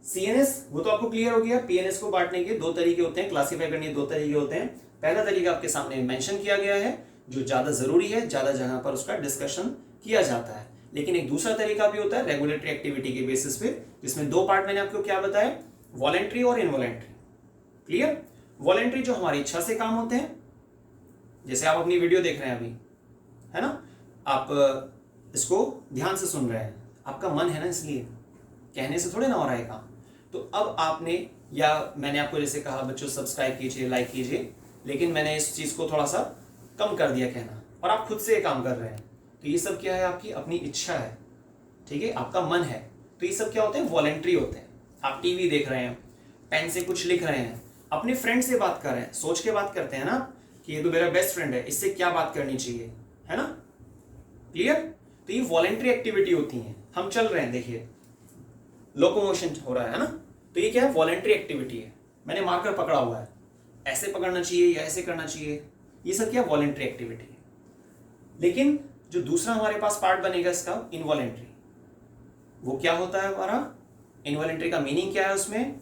सीएनएस वो तो आपको क्लियर हो गया। पीएनएस को बांटने के दो तरीके होते हैं, क्लासीफाई करने के दो तरीके होते हैं। पहला तरीका आपके सामने मेंशन किया गया है, जो ज्यादा जरूरी है, ज्यादा जगह पर उसका डिस्कशन किया जाता है। लेकिन एक दूसरा तरीका भी होता है रेगुलेटरी एक्टिविटी के बेसिस पे, जिसमें दो पार्ट मैंने आपको क्या बताया, वॉलेंट्री और इनवॉलेंट्री। क्लियर? वॉलेंट्री जो हमारी इच्छा से काम होते हैं, जैसे आप अपनी वीडियो देख रहे हैं अभी, है ना, आप इसको ध्यान से सुन रहे हैं, आपका मन है ना, इसलिए कहने से थोड़े ना हो रहा है काम। तो अब आपने, या मैंने आपको जैसे कहा बच्चों सब्सक्राइब कीजिए, लाइक कीजिए, लेकिन मैंने इस चीज को थोड़ा सा कम कर दिया कहना, और आप खुद से ये काम कर रहे हैं। तो ये सब क्या है, आपकी अपनी इच्छा है, ठीक है, आपका मन है। तो ये सब क्या होते हैं, वॉलेंट्री होते हैं। आप टीवी देख रहे हैं, पेन से कुछ लिख रहे हैं, अपने फ्रेंड से बात कर रहे हैं, सोच के बात करते हैं ना कि ये तो मेरा बेस्ट फ्रेंड है, इससे क्या बात करनी चाहिए, है ना। क्लियर? तो ये वॉलेंट्री एक्टिविटी होती है। हम चल रहे हैं, देखिए लोकोमोशन हो रहा है ना, तो ये क्या है, वॉलेंट्री एक्टिविटी है। मैंने मार्कर पकड़ा हुआ है, ऐसे पकड़ना चाहिए या ऐसे करना चाहिए, ये सब क्या, वॉलेंट्री एक्टिविटी है। लेकिन जो दूसरा हमारे पास पार्ट बनेगा इसका, इनवॉलेंट्री, वो क्या होता है हमारा, इनवॉलेंट्री का मीनिंग क्या है उसमें,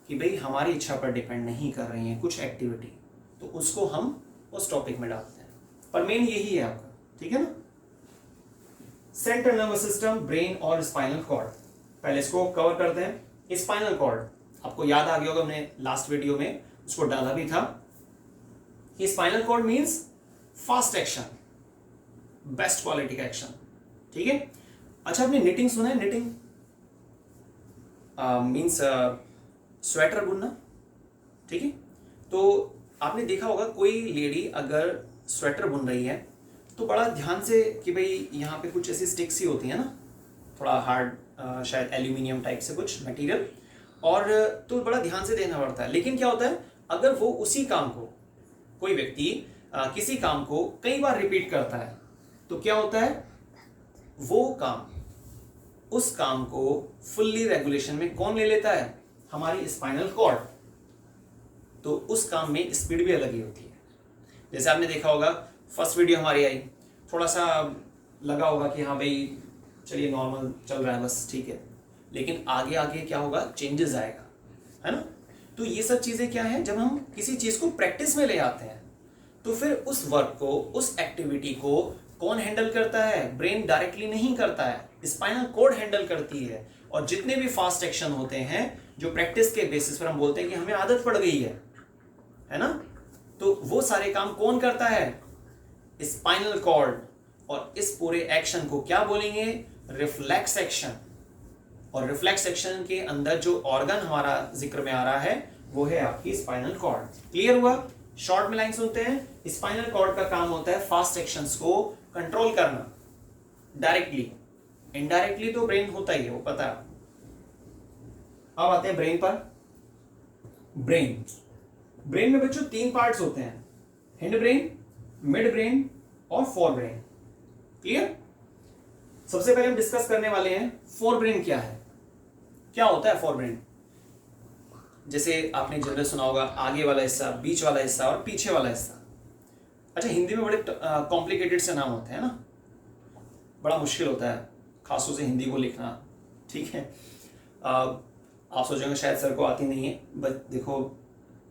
कि भाई हमारी इच्छा पर डिपेंड नहीं कर रही है कुछ एक्टिविटी, तो उसको हम उस टॉपिक में डालते हैं। पर मेन यही है आपका, ठीक है ना। सेंट्रल नर्वस सिस्टम, ब्रेन और स्पाइनल कॉर्ड, पहले इसको कवर करते हैं। स्पाइनल कॉर्ड आपको याद आ गया होगा, हमने लास्ट वीडियो में उसको डाला भी था कि spinal cord means fast action, best quality का एक्शन, ठीक है। अच्छा, आपने निटिंग सुना है? निटिंग मींस स्वेटर बुनना, ठीक है। तो आपने देखा होगा कोई लेडी अगर स्वेटर बुन रही है तो बड़ा ध्यान से, कि भाई यहाँ पे कुछ ऐसी स्टिक्स ही होती है ना, थोड़ा हार्ड, शायद एल्यूमिनियम टाइप से कुछ मटेरियल, और तो बड़ा ध्यान से देना पड़ता है। लेकिन क्या होता है, अगर वो उसी काम को, कोई व्यक्ति किसी काम को कई बार रिपीट करता है, तो क्या होता है, वो काम, उस काम को फुल्ली रेगुलेशन में कौन ले लेता है, हमारी स्पाइनल कॉर्ड। तो उस काम में स्पीड भी अलग ही होती है। जैसे आपने देखा होगा, फर्स्ट वीडियो हमारी आई, थोड़ा सा लगा होगा कि हाँ भाई चलिए नॉर्मल चल रहा है बस, ठीक है, लेकिन आगे आगे क्या होगा, चेंजेस आएगा, है ना। तो ये सब चीजें क्या है, जब हम किसी चीज को प्रैक्टिस में ले आते हैं, तो फिर उस वर्क को, उस एक्टिविटी को कौन हैंडल करता है, ब्रेन डायरेक्टली नहीं करता है, स्पाइनल कॉर्ड हैंडल करती है। और जितने भी फास्ट एक्शन होते हैं, जो प्रैक्टिस के बेसिस पर हम बोलते हैं कि हमें आदत पड़ गई है ना, तो वो सारे काम कौन करता है, स्पाइनल कॉर्ड। और इस पूरे एक्शन को क्या बोलेंगे, रिफ्लेक्स एक्शन। और रिफ्लेक्स एक्शन के अंदर जो ऑर्गन हमारा जिक्र में आ रहा है, वो है आपकी स्पाइनल कॉर्ड। क्लियर हुआ? शॉर्ट में लाइन सुनते हैं, स्पाइनल कॉर्ड का काम होता है फास्ट एक्शंस को कंट्रोल करना, डायरेक्टली। इनडायरेक्टली तो ब्रेन होता ही है, वो पता है। अब आते हैं ब्रेन पर। ब्रेन में बच्चों 3 पार्ट्स होते हैं, हिंड ब्रेन, मिड ब्रेन और फोर ब्रेन। क्लियर? सबसे पहले हम डिस्कस करने वाले हैं फोर ब्रेन क्या है, क्या होता है फोर ब्रेन। जैसे आपने जनरल सुना होगा, आगे वाला हिस्सा, बीच वाला हिस्सा और पीछे वाला हिस्सा। अच्छा, हिंदी में बड़े कॉम्प्लिकेटेड से नाम होते हैं ना, बड़ा मुश्किल होता है खासतौर से हिंदी को लिखना, ठीक है। आप सोचेंगे शायद सर को आती नहीं है, बट देखो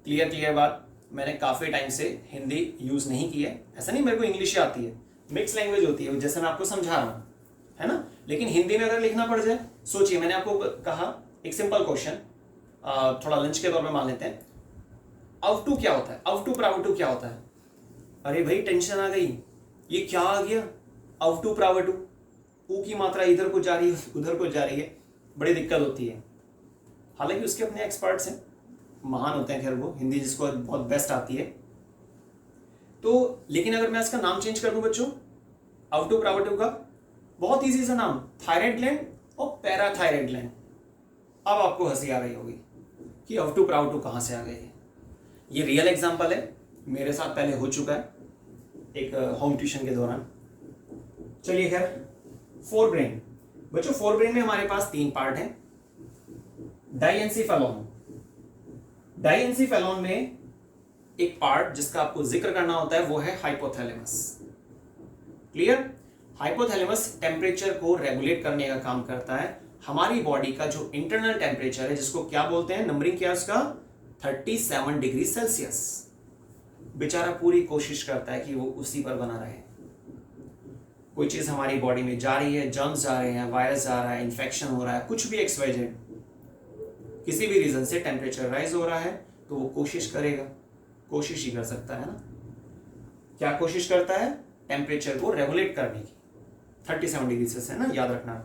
क्लियर बात, मैंने काफ़ी टाइम से हिंदी यूज़ नहीं की है। ऐसा नहीं मेरे को इंग्लिश ही आती है, मिक्स लैंग्वेज होती है, जैसे मैं आपको समझा रहा हूँ, है ना। लेकिन हिंदी में अगर लिखना पड़ जाए, सोचिए, मैंने आपको कहा एक सिंपल क्वेश्चन, थोड़ा लंच के तौर पे मान लेते हैं, आउटू क्या होता है, आउटू प्राउटू क्या होता है। अरे भाई टेंशन आ गई, ये क्या आ गया, आउटू प्रावटू, ऊ की मात्रा इधर को जा रही है, उधर को जा रही है, बड़ी दिक्कत होती है। हालांकि उसके अपने एक्सपर्ट्स हैं, महान होते हैं, खैर वो हिंदी जिसको बहुत बेस्ट आती है। तो लेकिन अगर मैं इसका नाम चेंज कर दूं बच्चों, आउटू प्रावटू का, बहुत इजी सा नाम, थायराइड ग्लैंड और पैराथायराइड ग्लैंड। अब आपको हंसी आ रही होगी कि आउटू प्रावटू कहां से आ गए। ये रियल एग्जांपल है, मेरे साथ पहले हो चुका है एक होम ट्यूशन के दौरान। चलिए खैर, फोर ब्रेन बच्चों, फोर ब्रेन में हमारे पास 3 पार्ट हैं। डाइएंसीफेलॉन में एक पार्ट जिसका आपको जिक्र करना होता है, वो है हाइपोथैलेमस। क्लियर? हाइपोथैलेमस टेम्परेचर को रेगुलेट करने का काम करता है, हमारी बॉडी का जो इंटरनल टेम्परेचर है, जिसको क्या बोलते हैं, नंबरिंग क्या है उसका, 37 डिग्री सेल्सियस। बेचारा पूरी कोशिश करता है कि वो उसी पर बना रहे। कोई चीज हमारी बॉडी में जा रही है, जर्म्स जा रहे हैं, वायरस जा रहा है, इन्फेक्शन हो रहा है, कुछ भी XYZ, किसी भी रीजन से टेम्परेचर राइज हो रहा है, तो वो कोशिश करेगा, कोशिश ही कर सकता है ना। क्या कोशिश करता है, टेम्परेचर को रेगुलेट करने की। 37 डिग्री सेल्सियस है ना, याद रखना।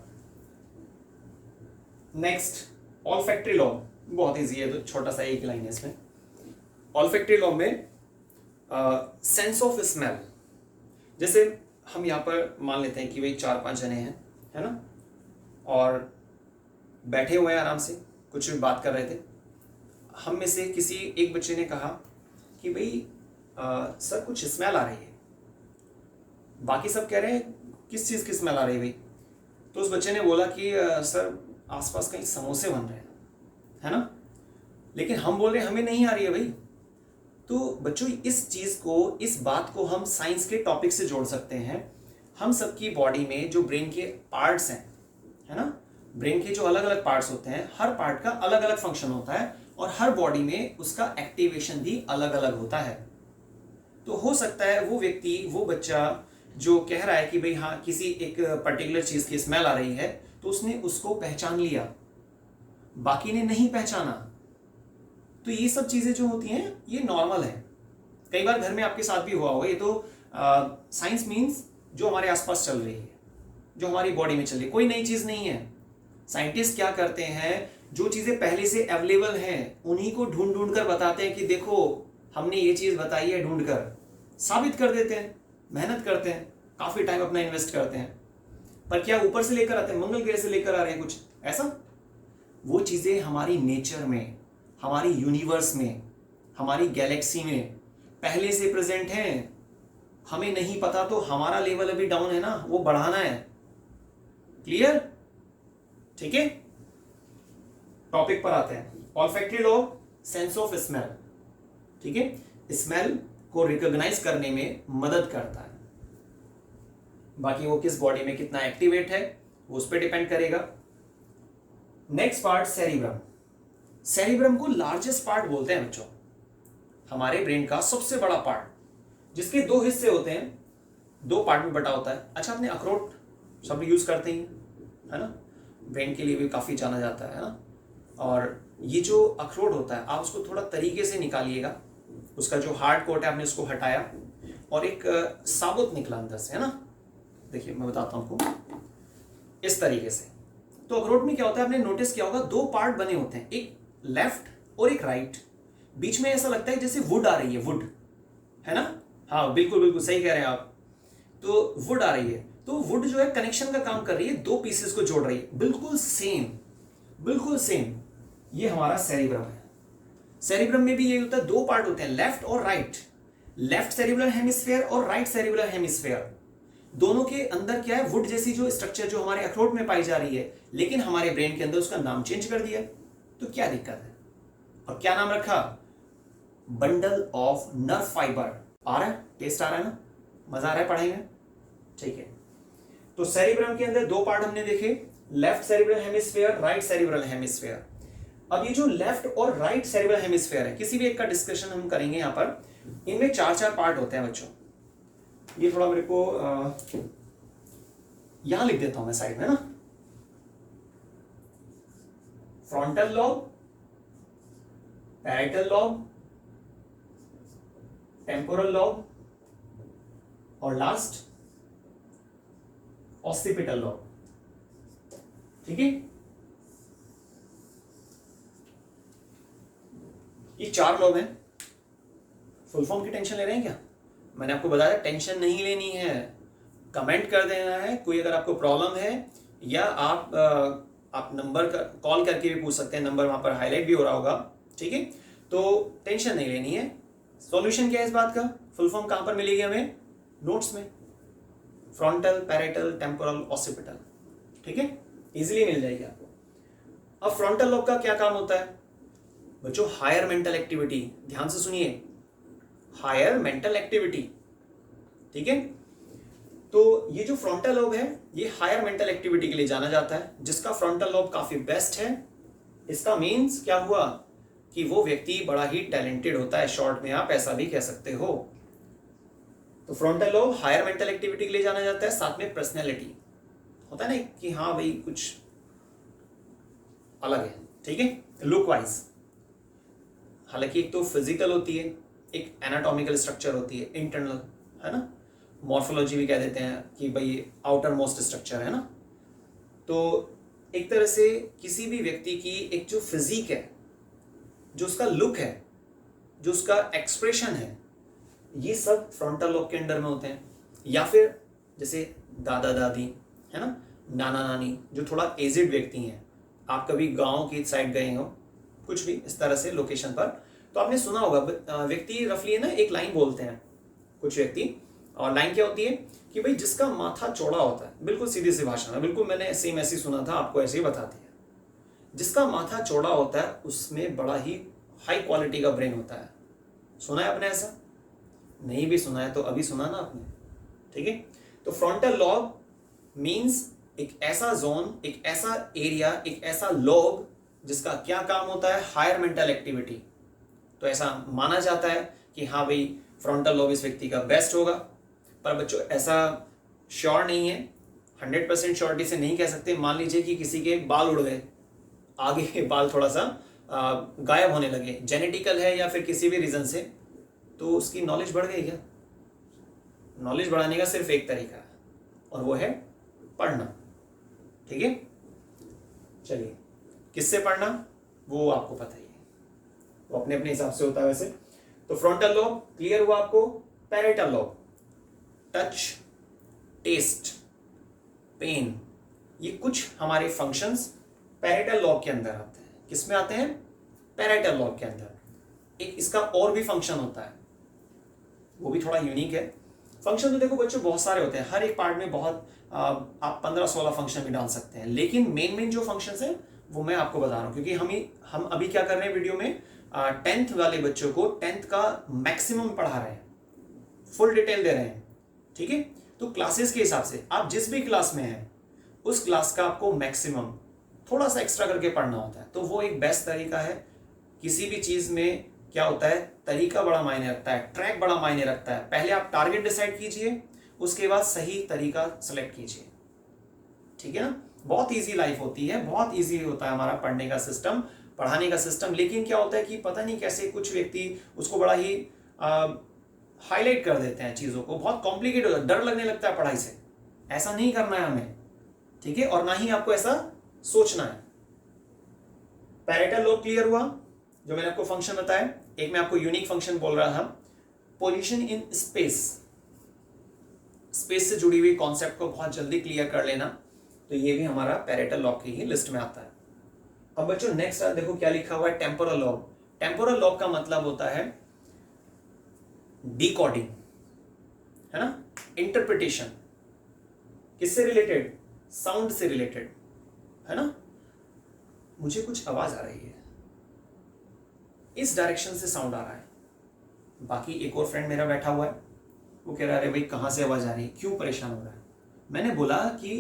नेक्स्ट, ऑल्फैक्टरी लॉ, बहुत इजी है, तो छोटा सा एक लाइन है इसमें। ऑल्फैक्टरी लॉ में सेंस ऑफ स्मेल, जैसे हम यहाँ पर मान लेते हैं कि भाई 4-5 जने हैं, है ना, और बैठे हुए हैं आराम से, कुछ भी बात कर रहे थे। हम में से किसी एक बच्चे ने कहा कि भाई सर कुछ स्मेल आ रही है। बाकी सब कह रहे हैं किस चीज़ की स्मेल आ रही है भाई? तो उस बच्चे ने बोला कि सर आसपास कहीं समोसे बन रहे हैं, है ना। लेकिन हम बोल रहे हैं हमें नहीं आ रही है भाई। तो बच्चों, इस चीज़ को, इस बात को हम साइंस के टॉपिक से जोड़ सकते हैं। हम सबकी बॉडी में जो ब्रेन के पार्ट्स हैं, है ना, ब्रेन के जो अलग अलग पार्ट्स होते हैं, हर पार्ट का अलग अलग फंक्शन होता है और हर बॉडी में उसका एक्टिवेशन भी अलग अलग होता है। तो हो सकता है वो व्यक्ति, वो बच्चा जो कह रहा है कि भाई हाँ किसी एक पर्टिकुलर चीज़ की स्मेल आ रही है, तो उसने उसको पहचान लिया, बाकी ने नहीं पहचाना। तो ये सब चीज़ें जो होती हैं ये नॉर्मल है। कई बार घर में आपके साथ भी हुआ होगा। ये तो साइंस मीन्स जो हमारे आसपास चल रही है, जो हमारी बॉडी में चल रही है, कोई नई चीज़ नहीं है। साइंटिस्ट क्या करते हैं, जो चीज़ें पहले से अवेलेबल हैं उन्हीं को ढूंढ ढूंढ कर बताते हैं कि देखो हमने ये चीज़ बताई है, ढूंढ कर साबित कर देते हैं, मेहनत करते हैं, काफ़ी टाइम अपना इन्वेस्ट करते हैं। पर क्या ऊपर से लेकर आते हैं, मंगल ग्रह से लेकर आ रहे हैं कुछ ऐसा? वो चीज़ें हमारी नेचर में, हमारी यूनिवर्स में, हमारी गैलेक्सी में पहले से प्रेजेंट हैं। हमें नहीं पता तो हमारा लेवल अभी डाउन है ना, वो बढ़ाना है। क्लियर? ठीक है, टॉपिक पर आते हैं। Olfactory law, sense of smell. ठीक है, स्मेल को रिकॉग्नाइज करने में मदद करता है। बाकी वो किस बॉडी में कितना एक्टिवेट है वो उस पर डिपेंड करेगा। Next part, cerebrum. सेरिब्रम को लार्जेस्ट पार्ट बोलते हैं बच्चों, हमारे ब्रेन का सबसे बड़ा पार्ट, जिसके 2 हिस्से होते हैं, 2 पार्ट में बटा होता है। अच्छा, आपने अखरोट सब यूज करते हैं, है ना, ब्रेन के लिए भी काफी जाना जाता है ना। और ये जो अखरोट होता है, आप उसको थोड़ा तरीके से निकालिएगा, उसका जो हार्ड कोट है आपने उसको हटाया और एक साबुत निकला अंदर से, है ना। देखिए मैं बताता हूँ आपको, इस तरीके से। तो अखरोट में क्या होता है, आपने नोटिस किया होगा 2 पार्ट बने होते हैं, एक लेफ्ट और एक राइट। बीच में ऐसा लगता है जैसे वुड आ रही है, वुड, है ना। हाँ बिल्कुल बिल्कुल सही कह रहे हैं आप। तो वुड आ रही है, तो वुड जो है कनेक्शन का काम कर रही है, 2 पीसेस को जोड़ रही है, बिल्कुल सेम, बिल्कुल सेम। ये हमारा सेरिब्रम है। सेरिब्रम में भी ये होता है, 2 पार्ट होते हैं, लेफ्ट और राइट। लेफ्ट सेरिब्रल हेमिस्फेयर और राइट सेरिब्रल हेमिस्फेयर, दोनों के अंदर क्या है, वुड जैसी जो स्ट्रक्चर जो हमारे अखरोट में पाई जा रही है, लेकिन हमारे ब्रेन के अंदर उसका नाम चेंज कर दिया। तो क्या दिक्कत है? और क्या नाम रखा? Bundle of nerve fibre. आ रहा है, टेस्ट आ रहा है ना, मजा आ रहा है पढ़ाई में? ठीक है। तो सेरिब्रम के अंदर 2 पार्ट हमने देखे, left cerebral hemisphere, right cerebral hemisphere. अब ये जो लेफ्ट और राइट सेरिब्रल हेमिस्फेयर है, किसी भी एक का डिस्कशन हम करेंगे यहां पर। इनमें 4 पार्ट होते हैं बच्चों। ये थोड़ा मेरे को यहां लिख देता हूं मैं साइड में ना। Frontal lobe, parietal lobe, temporal lobe और लास्ट ऑसिपिटल लॉब। ठीक है, ये 4 लॉब हैं। फुल फॉर्म की टेंशन ले रहे हैं क्या? मैंने आपको बताया टेंशन नहीं लेनी है, कमेंट कर देना है। कोई अगर आपको प्रॉब्लम है, या आप नंबर कॉल करके भी पूछ सकते हैं, नंबर वहां पर हाईलाइट भी हो रहा होगा। ठीक है, तो टेंशन नहीं लेनी है। सॉल्यूशन क्या है इस बात का? फुल फॉर्म कहां पर मिलेगी हमें? नोट्स में, फ्रंटल, पैरेटल, टेम्पोरल, ऑसिपिटल। ठीक है, इजीली मिल जाएगी आपको। अब फ्रंटल लॉब का क्या काम होता है बच्चों? Higher mental activity. ध्यान से सुनिए, हायर मेंटल एक्टिविटी। ठीक है, तो ये जो फ्रंटल लोब है ये हायर मेंटल एक्टिविटी के लिए जाना जाता है। जिसका फ्रंटल लोब काफी बेस्ट है, इसका मीन्स क्या हुआ कि वो व्यक्ति बड़ा ही टैलेंटेड होता है, शॉर्ट में आप ऐसा भी कह सकते हो। तो frontal lobe higher mental activity के लिए जाना जाता है। साथ में पर्सनैलिटी होता है ना कि हाँ भाई कुछ अलग है, ठीक है, लुक वाइज। हालांकि एक तो फिजिकल होती है, एक एनाटॉमिकल स्ट्रक्चर होती है, इंटरनल, है ना, मॉर्फोलॉजी भी कह देते हैं कि भाई आउटर मोस्ट स्ट्रक्चर है ना। तो एक तरह से किसी भी व्यक्ति की एक जो फिजिक है, जो उसका लुक है, जो उसका एक्सप्रेशन है, ये सब फ्रंटल लोब के अंडर में होते हैं। या फिर जैसे दादा दादी, है ना, नाना नानी, जो थोड़ा एजिड व्यक्ति हैं, आप कभी गांव की साइड गए हो, कुछ भी इस तरह से लोकेशन पर, तो आपने सुना होगा व्यक्ति रफली है ना एक लाइन बोलते हैं कुछ व्यक्ति, और लाइन क्या होती है कि भाई जिसका माथा चौड़ा होता है, बिल्कुल सीधी सी भाषा में, बिल्कुल मैंने सेम ऐसे ही सुना था, आपको ऐसे ही बता दिया, जिसका माथा चौड़ा होता है उसमें बड़ा ही हाई क्वालिटी का ब्रेन होता है। सुना है आपने ऐसा? नहीं भी सुना है तो अभी सुना ना आपने, ठीक है। तो फ्रंटल लॉब मींस एक ऐसा जोन, एक ऐसा एरिया, एक ऐसा लोब जिसका क्या काम होता है, हायर मेंटल एक्टिविटी। तो ऐसा माना जाता है कि हाँ भाई फ्रंटल लोब इस व्यक्ति का बेस्ट होगा। पर बच्चों ऐसा श्योर नहीं है, 100% श्योरिटी से नहीं कह सकते। मान लीजिए कि किसी के बाल उड़ गए, आगे के बाल थोड़ा सा गायब होने लगे, जेनेटिकल है या फिर किसी भी रीजन से, तो उसकी नॉलेज बढ़ गई क्या? नॉलेज बढ़ाने का सिर्फ एक तरीका है और वो है पढ़ना, ठीक है। चलिए, किससे पढ़ना वो आपको पता ही है, वो अपने अपने हिसाब से होता है वैसे। तो फ्रंटल लोब क्लियर हुआ आपको। Parietal lobe, touch, taste, pain, ये कुछ हमारे फंक्शंस पैरेटल लोब के अंदर आते हैं। किस में आते हैं? पैरेटल लोब के अंदर। एक इसका और भी फंक्शन होता है, वो भी थोड़ा यूनिक है। फंक्शन तो देखो बच्चों बहुत सारे होते हैं, हर एक पार्ट में बहुत आप 15-16 फंक्शन भी डाल सकते हैं, लेकिन मेन जो फंक्शंस हैं वो मैं आपको बता रहा हूँ, क्योंकि हम अभी क्या कर रहे हैं वीडियो में, 10th वाले बच्चों को 10th का मैक्सिमम पढ़ा रहे हैं, फुल डिटेल दे रहे हैं, ठीक है। तो क्लासेस के हिसाब से आप जिस भी क्लास में हैं उस क्लास का आपको मैक्सिमम थोड़ा सा एक्स्ट्रा करके पढ़ना होता है। तो वो एक बेस्ट तरीका है। किसी भी चीज में क्या होता है, तरीका बड़ा मायने रखता है, ट्रैक बड़ा मायने रखता है। पहले आप टारगेट डिसाइड कीजिए, उसके बाद सही तरीका सेलेक्ट कीजिए, ठीक है ना। बहुत इजी लाइफ होती है, बहुत इजी होता है हमारा पढ़ने का सिस्टम, पढ़ाने का सिस्टम। लेकिन क्या होता है कि पता नहीं कैसे कुछ व्यक्ति उसको बड़ा ही हाईलाइट कर देते हैं चीज़ों को, बहुत कॉम्प्लिकेट होता है, डर लगने लगता है पढ़ाई से। ऐसा नहीं करना है हमें, ठीक है, और ना ही आपको ऐसा सोचना है। पैरेटल लोब क्लियर हुआ, जो मैंने आपको फंक्शन बताया। एक मैं आपको यूनिक फंक्शन बोल रहा था, पोजीशन इन स्पेस। स्पेस से जुड़ी हुई कॉन्सेप्ट को बहुत जल्दी क्लियर कर लेना, तो ये भी हमारा पैरेटल लोब की ही लिस्ट में आता है। अब बच्चों नेक्स्ट देखो क्या लिखा हुआ है, टेम्पोरल लोब। टेम्पोरल लोब का मतलब होता है डिकोडिंग, है ना, इंटरप्रिटेशन। किससे रिलेटेड? साउंड से रिलेटेड, है ना। मुझे कुछ आवाज आ रही है, इस डायरेक्शन से साउंड आ रहा है। बाकी एक और फ्रेंड मेरा बैठा हुआ है, वो कह रहा है भाई कहाँ से आवाज आ रही है, क्यों परेशान हो रहा है। मैंने बोला कि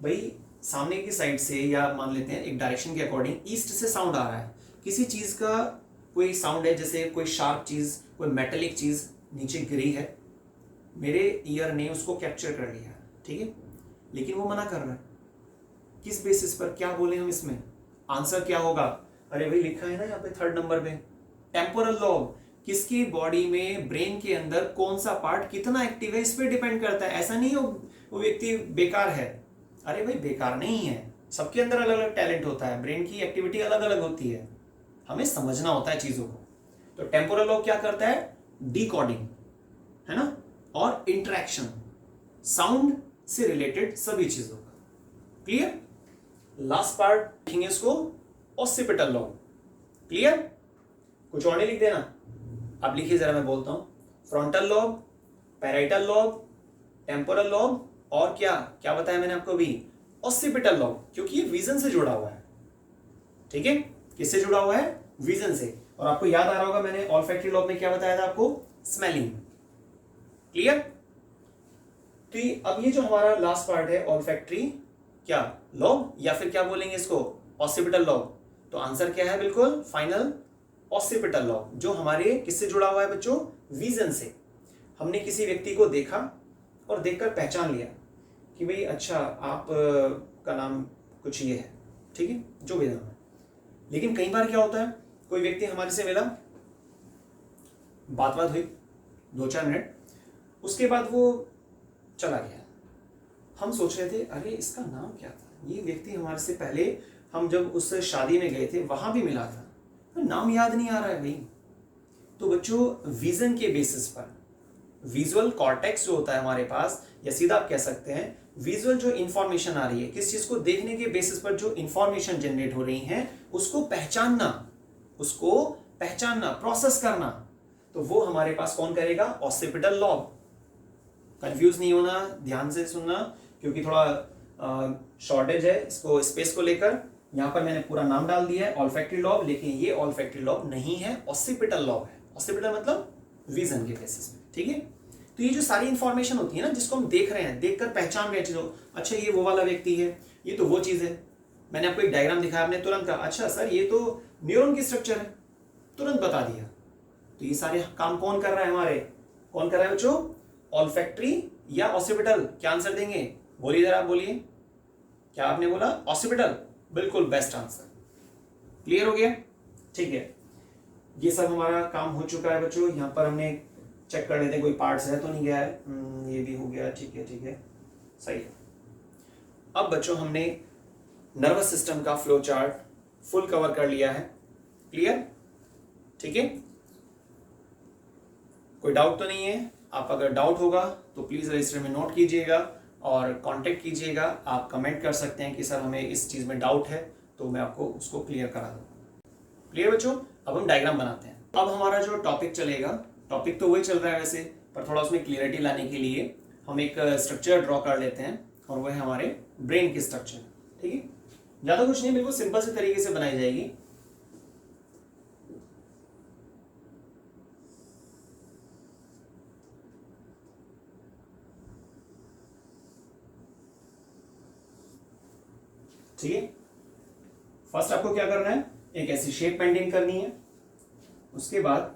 भाई सामने की साइड से, या मान लेते हैं एक डायरेक्शन के अकॉर्डिंग ईस्ट से साउंड आ रहा है। किसी चीज का कोई साउंड है, जैसे कोई शार्प चीज, कोई मेटेलिक चीज नीचे गिरी है, मेरे ईयर ने उसको कैप्चर कर लिया, ठीक है, लेकिन वो मना कर रहा है। किस बेसिस पर, क्या बोले हम इसमें? आंसर क्या होगा? अरे भाई लिखा है ना यहाँ पे 3rd नंबर पे, टेम्पोरल लोब। किसकी बॉडी में, ब्रेन के अंदर कौन सा पार्ट कितना एक्टिव है, इस पे डिपेंड करता है। ऐसा नहीं वो व्यक्ति बेकार है, अरे भाई बेकार नहीं है, सबके अंदर अलग अलग टैलेंट होता है, ब्रेन की एक्टिविटी अलग अलग होती है, हमें समझना होता है चीजों को। तो टेम्पोरल लोब क्या करता है? डिकोडिंग, है ना, और इंटरेक्शन, साउंड से रिलेटेड सभी चीजों का। क्लियर? लास्ट पार्ट लिखेंगे इसको ऑसिपिटल लोब। क्लियर? कुछ और नहीं लिख देना, अब लिखिए जरा, मैं बोलता हूं। Frontal lobe, parietal lobe, temporal lobe, और क्या क्या बताया मैंने आपको अभी? ऑसिपिटल लोब, क्योंकि ये विजन से जुड़ा हुआ है, ठीक है। किससे जुड़ा हुआ है? विजन से। और आपको याद आ रहा होगा मैंने ऑल्फैक्टरी लोब में क्या बताया था आपको? स्मेलिंग। क्लियर? तो अब ये जो हमारा लास्ट पार्ट है ऑल्फैक्टरी क्या लॉब, या फिर क्या बोलेंगे इसको, ऑसिपिटल लॉब। तो आंसर क्या है बिल्कुल फाइनल, ऑसिपिटल लॉब, जो हमारे किससे जुड़ा हुआ है बच्चों, विजन से। हमने किसी व्यक्ति को देखा और देखकर पहचान लिया कि भाई अच्छा आप का नाम कुछ ये है, ठीक है, जो भी नाम है। लेकिन कई बार क्या होता है, कोई व्यक्ति हमारे से मिला, बात हुई 2-4 मिनट, उसके बाद वो चला गया। हम सोच रहे थे अरे इसका नाम क्या था, ये व्यक्ति हमारे से पहले हम जब उस शादी में गए थे वहां भी मिला था, तो नाम याद नहीं आ रहा है भाई। तो बच्चों विजन के बेसिस पर विजुअल कॉर्टेक्स जो होता है हमारे पास, या सीधा आप कह सकते हैं विजुअल जो इंफॉर्मेशन आ रही है, किस चीज को देखने के बेसिस पर जो इंफॉर्मेशन जनरेट हो रही है, उसको पहचानना, प्रोसेस करना, तो वो हमारे पास कौन करेगा, ऑसिपिटल लॉब। कंफ्यूज नहीं होना, ध्यान से सुनना, क्योंकि थोड़ा शॉर्टेज है इसको स्पेस को लेकर। यहां पर मैंने पूरा नाम डाल दिया है ऑल्फैक्टरी लॉब, लेकिन ये ऑल्फैक्टरी लॉब नहीं है, ऑसिपिटल लॉब है। ऑसिपिटल मतलब विजन के बेसिस पे, ठीक है। तो ये जो सारी इंफॉर्मेशन होती है ना, जिसको हम देख रहे हैं, देखकर पहचान रहे चीजों, अच्छा ये वो वाला व्यक्ति है, ये तो वो चीज है। मैंने आपको एक डायग्राम दिखाया, आपने तुरंत कहा अच्छा सर ये तो न्यूरॉन की स्ट्रक्चर है, तुरंत बता दिया। तो ये सारे काम कौन कर रहा है हमारे, कौन कर रहा है बच्चों, ऑल्फैक्टरी या ऑसिपिटल? क्या आंसर देंगे, बोलिए जरा, बोलिए क्या आपने बोला, ऑसिपिटल, बिल्कुल बेस्ट आंसर। क्लियर हो गया, ठीक है। ये सब हमारा काम हो चुका है बच्चों। यहाँ पर हमने चेक कर लेते हैं कोई पार्ट्स है तो नहीं गया है, ये भी हो गया, ठीक है ठीक है, सही है। अब बच्चों हमने नर्वस सिस्टम का फ्लो चार्ट फुल कवर कर लिया है, क्लियर, ठीक है। कोई डाउट तो नहीं है? आप अगर डाउट होगा तो प्लीज रजिस्टर में नोट कीजिएगा और कांटेक्ट कीजिएगा। आप कमेंट कर सकते हैं कि सर हमें इस चीज में डाउट है, तो मैं आपको उसको क्लियर करा दूंगा। क्लियर बच्चों? अब हम डायग्राम बनाते हैं। अब हमारा जो टॉपिक चलेगा, टॉपिक तो वही चल रहा है वैसे, पर थोड़ा उसमें क्लियरिटी लाने के लिए हम एक स्ट्रक्चर ड्रॉ कर लेते हैं, और वह है हमारे ब्रेन की स्ट्रक्चर, ठीक है। ज्यादा कुछ नहीं, बिल्कुल सिंपल से तरीके से बनाई जाएगी। ठीक है, फर्स्ट आपको क्या करना है, एक ऐसी शेप मेंटेन करनी है। उसके बाद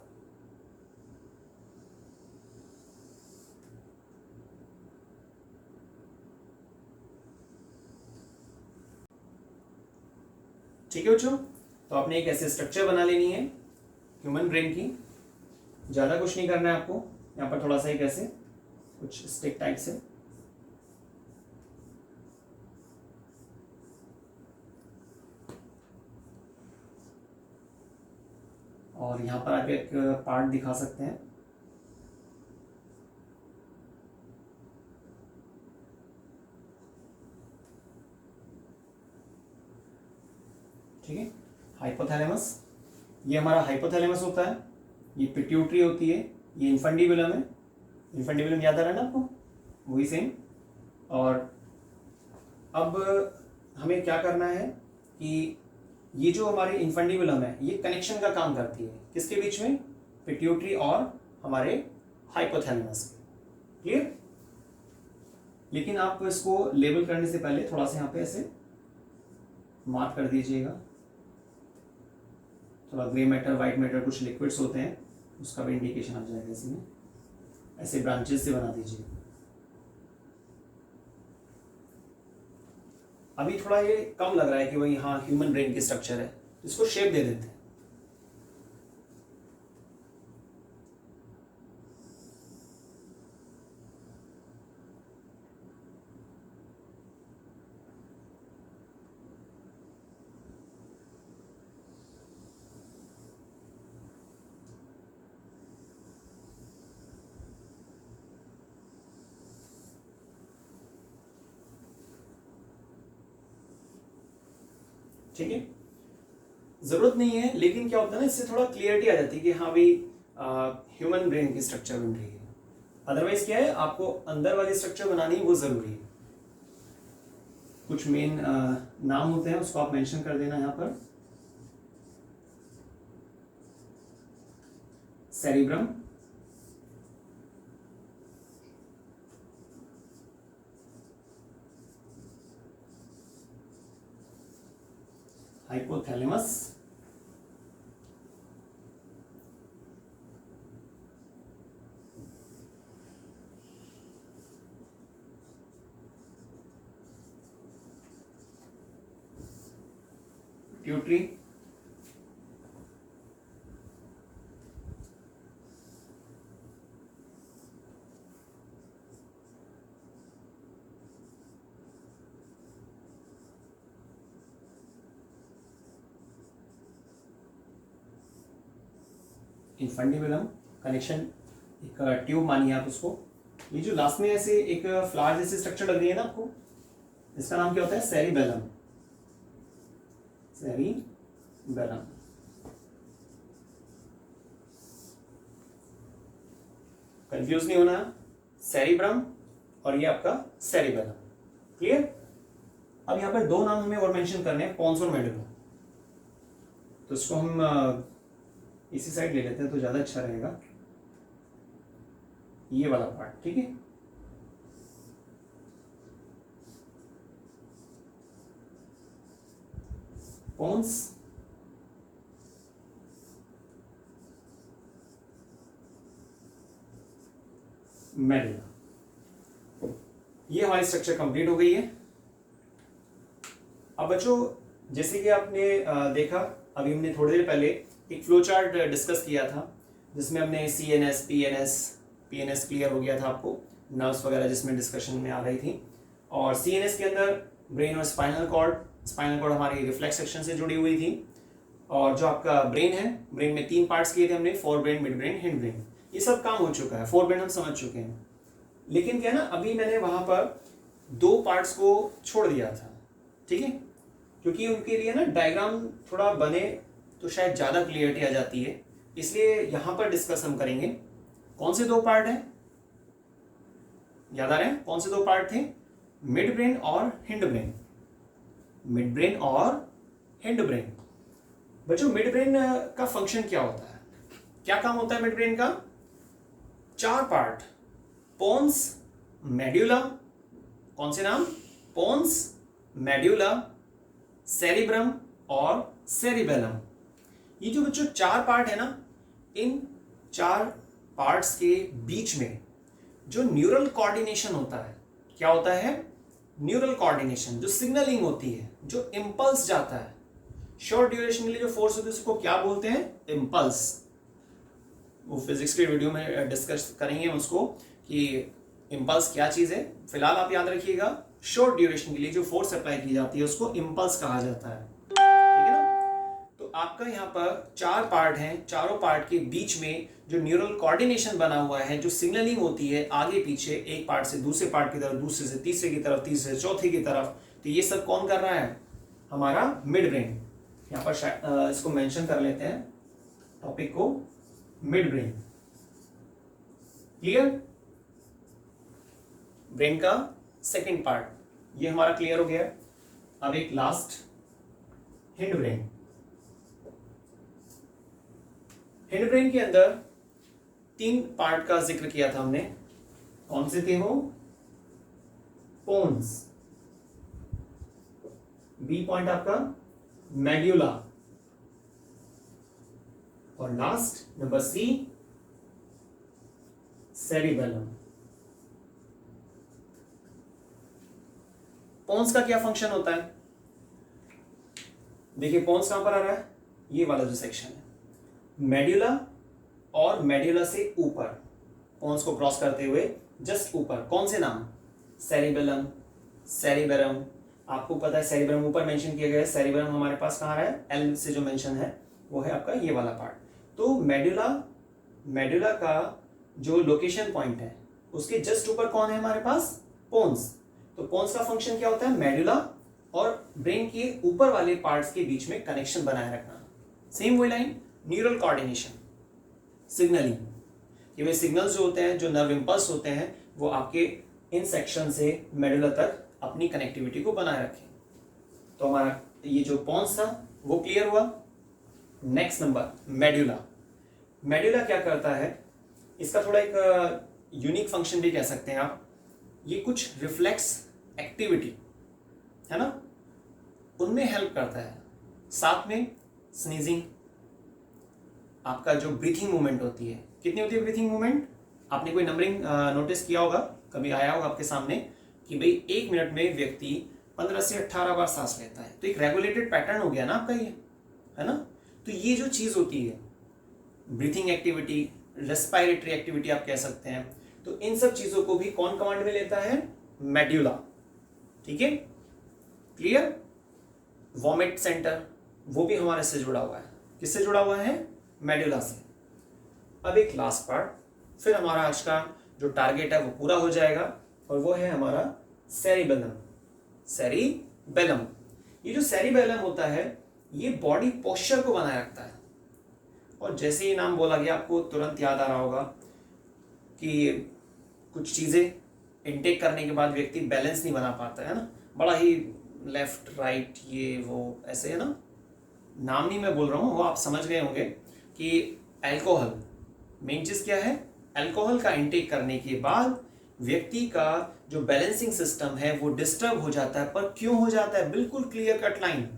ठीक है बच्चों, तो आपने एक ऐसे स्ट्रक्चर बना लेनी है ह्यूमन ब्रेन की। ज्यादा कुछ नहीं करना है आपको, यहां पर थोड़ा सा एक ऐसे कुछ स्टिक टाइप से, और यहां पर आप एक पार्ट दिखा सकते हैं। ठीक है, हाइपोथैलेमस, ये हमारा हाइपोथैलेमस होता है, ये पिट्यूटरी होती है, ये इन्फंडिबुलम है। इन्फंडिबुलम याद आ रहा है ना आपको, वही सेम। और अब हमें क्या करना है कि ये जो हमारी इन्फंडिबुलम है, ये कनेक्शन का काम करती है किसके बीच में, पिट्यूटरी और हमारे हाइपोथैलेमस के। क्लियर? लेकिन आप इसको लेबल करने से पहले थोड़ा सा यहाँ पे ऐसे मार्क कर दीजिएगा, थोड़ा ग्रे मैटर, व्हाइट मैटर, कुछ लिक्विड्स होते हैं, उसका भी इंडिकेशन आ जाएगा इसमें, ऐसे ब्रांचेस से बना दीजिए। अभी थोड़ा ये कम लग रहा है कि वही हाँ ह्यूमन ब्रेन की स्ट्रक्चर है, इसको शेप दे देते हैं। ठीक है, जरूरत नहीं है, लेकिन क्या होता है ना, इससे थोड़ा क्लियरिटी आ जाती है कि हाँ भाई ह्यूमन ब्रेन की स्ट्रक्चर बन रही है। अदरवाइज क्या है, आपको अंदर वाली स्ट्रक्चर बनानी वो जरूरी है। कुछ मेन नाम होते हैं, उसको आप मेंशन कर देना यहाँ पर। Cerebrum, hypothalamus, pituitary, infundibulum, connection एक ट्यूब मानिए आप उसको। ये जो लास्ट में ऐसे एक फ्लावर जैसी स्ट्रक्चर लग रही है ना आपको, इसका नाम क्या होता है? सेरिबेलम। सेरिबेलम। कंफ्यूज नहीं होना, सेरिब्रम और ये आपका सेरिबेलम। क्लियर? अब यहां पर दो नाम हमें और मेंशन करने हैं, पोन्स और मेडुला। तो इसको हम इसी साइड ले लेते हैं तो ज्यादा अच्छा रहेगा, ये वाला पार्ट। ठीक है, पोन्स, मेडुला। ये हमारी स्ट्रक्चर कंप्लीट हो गई है। अब बच्चों, जैसे कि आपने देखा, अभी हमने थोड़ी देर पहले एक फ्लो चार्ट डिस्कस किया था जिसमें हमने CNS, PNS क्लियर हो गया था आपको, नर्व्स वगैरह जिसमें डिस्कशन में आ रही थी। और CNS के अंदर ब्रेन और स्पाइनल कॉर्ड हमारी रिफ्लेक्स सेक्शन से जुड़ी हुई थी। और जो आपका ब्रेन है, ब्रेन में 3 पार्ट्स किए थे हमने, fore brain, mid brain, hind brain. ये सब काम हो चुका है, फोर ब्रेन हम समझ चुके हैं। लेकिन क्या ना, अभी मैंने वहां पर 2 पार्ट्स को छोड़ दिया था। ठीक है, क्योंकि उनके लिए ना डायग्राम थोड़ा बने तो शायद ज्यादा क्लियरिटी आ जाती है, इसलिए यहां पर डिस्कस हम करेंगे। कौन से 2 पार्ट हैं? याद आ रहे हैं कौन से 2 पार्ट थे? मिड ब्रेन और हिंड ब्रेन। मिड ब्रेन और हिंड ब्रेन। बच्चों, मिड ब्रेन का फंक्शन क्या होता है? क्या काम होता है मिड ब्रेन का? 4 पार्ट, पोन्स, मेड्यूला। कौन से नाम? पोन्स, मेड्यूला, सेरिब्रम और सेरिबेलम। ये जो बच्चों 4 पार्ट है ना, इन 4 पार्ट्स के बीच में जो न्यूरल कोऑर्डिनेशन होता है, क्या होता है? न्यूरल कोऑर्डिनेशन, जो सिग्नलिंग होती है, जो इंपल्स जाता है, शॉर्ट ड्यूरेशन के लिए जो फोर्स होती है उसको क्या बोलते हैं? इंपल्स। वो फिजिक्स के वीडियो में डिस्कस करेंगे उसको कि इंपल्स क्या चीज है। फिलहाल आप याद रखिएगा, शॉर्ट ड्यूरेशन के लिए जो फोर्स अप्लाई की जाती है उसको इंपल्स कहा जाता है। ठीक है ना? तो आपका यहाँ पर 4 पार्ट हैं, चारों पार्ट के बीच में जो न्यूरल कोऑर्डिनेशन बना हुआ है, जो सिग्नलिंग होती है आगे पीछे, एक पार्ट से दूसरे पार्ट की तरफ, दूसरे से तीसरे की तरफ, तीसरे से चौथे की तरफ, तो ये सब कौन कर रहा है? हमारा मिड ब्रेन। यहाँ पर इसको मेंशन कर लेते हैं टॉपिक को, मिड ब्रेन। क्लियर? ब्रेन का सेकंड पार्ट ये हमारा क्लियर हो गया। अब एक last, hind brain. Hind brain के अंदर 3 पार्ट का जिक्र किया था हमने। कौन से थे वो? पोन्स, बी पॉइंट आपका मेड्यूला, और last number C, cerebellum. Pons का क्या फंक्शन होता है? देखिए, पोन्स कहां पर आ रहा है? ये वाला जो सेक्शन है, मेड्यूला और मेड्यूला से ऊपर, पोन्स को क्रॉस करते हुए जस्ट ऊपर। कौन से नाम? Cerebellum, cerebrum. आपको पता है सेरिबेरम ऊपर मेंशन किया गया है। सेरिबेरम हमारे पास कहाँ रहा है? L से जो मेंशन है वो है आपका ये वाला पार्ट। तो मेडुला का जो लोकेशन पॉइंट है उसके जस्ट ऊपर कौन है हमारे पास? पोन्स। तो पोन्स का फंक्शन क्या होता है? मेडुला और ब्रेन के ऊपर वाले पार्ट्स के बीच में कनेक्शन बनाए रखना। सेम वही लाइन, न्यूरल कोऑर्डिनेशन, सिग्नलिंग। ये वे सिग्नल्स जो होते हैं, जो नर्व इंपल्स होते हैं, वो आपके इन सेक्शन से मेडुला तक अपनी कनेक्टिविटी को बनाए रखें। तो हमारा ये जो पोन्स था वो क्लियर हुआ। Next number, medulla. मेडुला क्या करता है? इसका थोड़ा एक यूनिक फंक्शन भी कह सकते हैं आप। ये कुछ रिफ्लेक्स एक्टिविटी है ना, उनमें हेल्प करता है। साथ में स्नीजिंग, आपका जो ब्रीथिंग मूवमेंट होती है, कितनी होती है ब्रीथिंग मूवमेंट? आपने कोई नंबरिंग नोटिस किया होगा, कभी आया होगा आपके सामने कि भाई 1 मिनट में व्यक्ति 15 से 18 बार सांस लेता है। तो एक रेगुलेटेड पैटर्न हो गया ना आपका ये, है ना? तो ये जो चीज होती है ब्रीथिंग एक्टिविटी, रेस्पिरेटरी एक्टिविटी आप कह सकते हैं, तो इन सब चीजों को भी कौन कमांड में लेता है? मेड्यूला। ठीक है, क्लियर? वॉमिट सेंटर वो भी हमारे से जुड़ा हुआ है। किससे जुड़ा हुआ है? मेड्यूला से। अब एक लास्ट पार्ट, फिर हमारा आज का जो टारगेट है वो पूरा हो जाएगा, और वो है हमारा सेरिबेलम। सेरिबेलम, ये जो सेरिबेलम होता है ये बॉडी पोस्चर को बनाए रखता है। और जैसे ही नाम बोला गया आपको तुरंत याद आ रहा होगा कि कुछ चीजें इनटेक करने के बाद व्यक्ति बैलेंस नहीं बना पाता है ना, बड़ा ही लेफ्ट राइट ये वो ऐसे, है ना? नाम नहीं मैं बोल रहा हूँ, वो आप समझ गए होंगे कि अल्कोहल, मेन चीज क्या है? अल्कोहल का इनटेक करने के बाद व्यक्ति का जो बैलेंसिंग सिस्टम है वो डिस्टर्ब हो जाता है। पर क्यों हो जाता है? बिल्कुल क्लियर कट लाइन,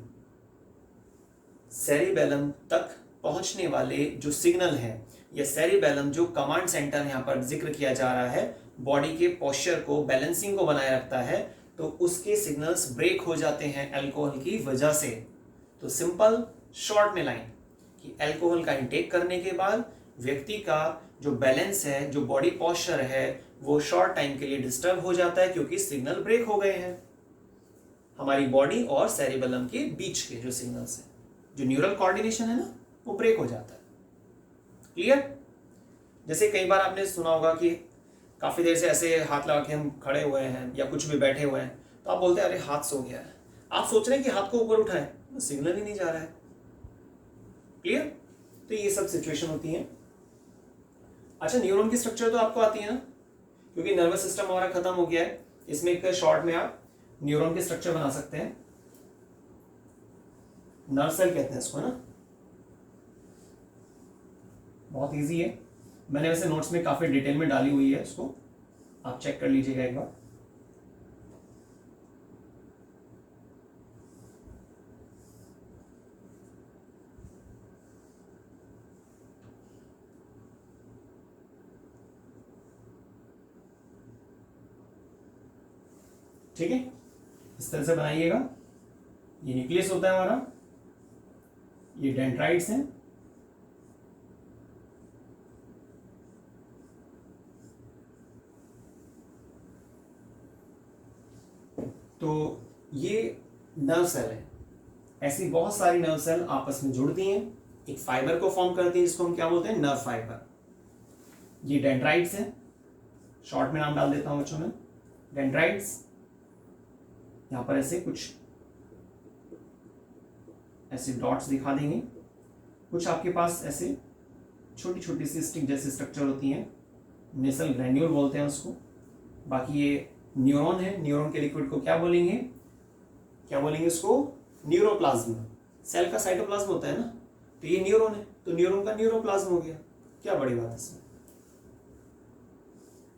सेरिबेलम तक पहुंचने वाले जो सिग्नल है, या सेरिबेलम जो कमांड सेंटर यहाँ पर जिक्र किया जा रहा है, बॉडी के पोस्चर को, बैलेंसिंग को बनाए रखता है, तो उसके सिग्नल्स ब्रेक हो जाते हैं अल्कोहल की वजह से। तो सिंपल शॉर्ट में लाइन कि अल्कोहल का इंटेक करने के बाद व्यक्ति का जो बैलेंस है, जो बॉडी पोस्चर है, वो शॉर्ट टाइम के लिए डिस्टर्ब हो जाता है, क्योंकि सिग्नल ब्रेक हो गए हैं हमारी बॉडी और सेरिबेलम के बीच के जो सिग्नल्स हैं, जो न्यूरल कोऑर्डिनेशन है ना, वो ब्रेक हो जाता है। क्लियर? जैसे कई बार आपने सुना होगा कि काफी देर से ऐसे हाथ लगा के हम खड़े हुए हैं या कुछ भी बैठे हुए हैं, तो आप बोलते हैं अरे हाथ सो गया है। आप सोच रहे हैं कि हाथ को ऊपर उठाएं, सिग्नल ही नहीं जा रहा है। क्लियर? तो ये सब सिचुएशन होती है। अच्छा, न्यूरॉन की स्ट्रक्चर तो आपको आती है ना, क्योंकि नर्वस सिस्टम हमारा खत्म हो गया है। इसमें एक शॉर्ट में आप न्यूरॉन की स्ट्रक्चर बना सकते हैं। नर्व सेल कहते हैं इसको, है ना? बहुत इजी है, मैंने वैसे नोट्स में काफी डिटेल में डाली हुई है, इसको आप चेक कर लीजिएगा एक बार। ठीक है, इस तरह से बनाइएगा। ये न्यूक्लियस होता है हमारा, ये डेंड्राइट्स हैं, तो ये नर्व सेल है। ऐसी बहुत सारी नर्व सेल आपस में जुड़ती हैं, एक फाइबर को फॉर्म करती है, जिसको हम क्या बोलते हैं? Nerve fibre. ये डेंड्राइट्स हैं, शॉर्ट में नाम डाल देता हूं बच्चों में, डेंड्राइट्स। यहां पर ऐसे कुछ ऐसे डॉट्स दिखा देंगे। कुछ आपके पास ऐसे छोटी छोटी सी स्टिक जैसी स्ट्रक्चर होती हैं, नेसल ग्रैन्यूल बोलते हैं उसको। बाकी ये न्यूरॉन है, न्यूरॉन के लिक्विड को क्या बोलेंगे? क्या बोलेंगे उसको? न्यूरोप्लाज्म। सेल का साइटोप्लाज्म होता है ना, तो ये न्यूरॉन है, तो न्यूरॉन का न्यूरोप्लाज्म हो गया। क्या बड़ी बात है इसमें?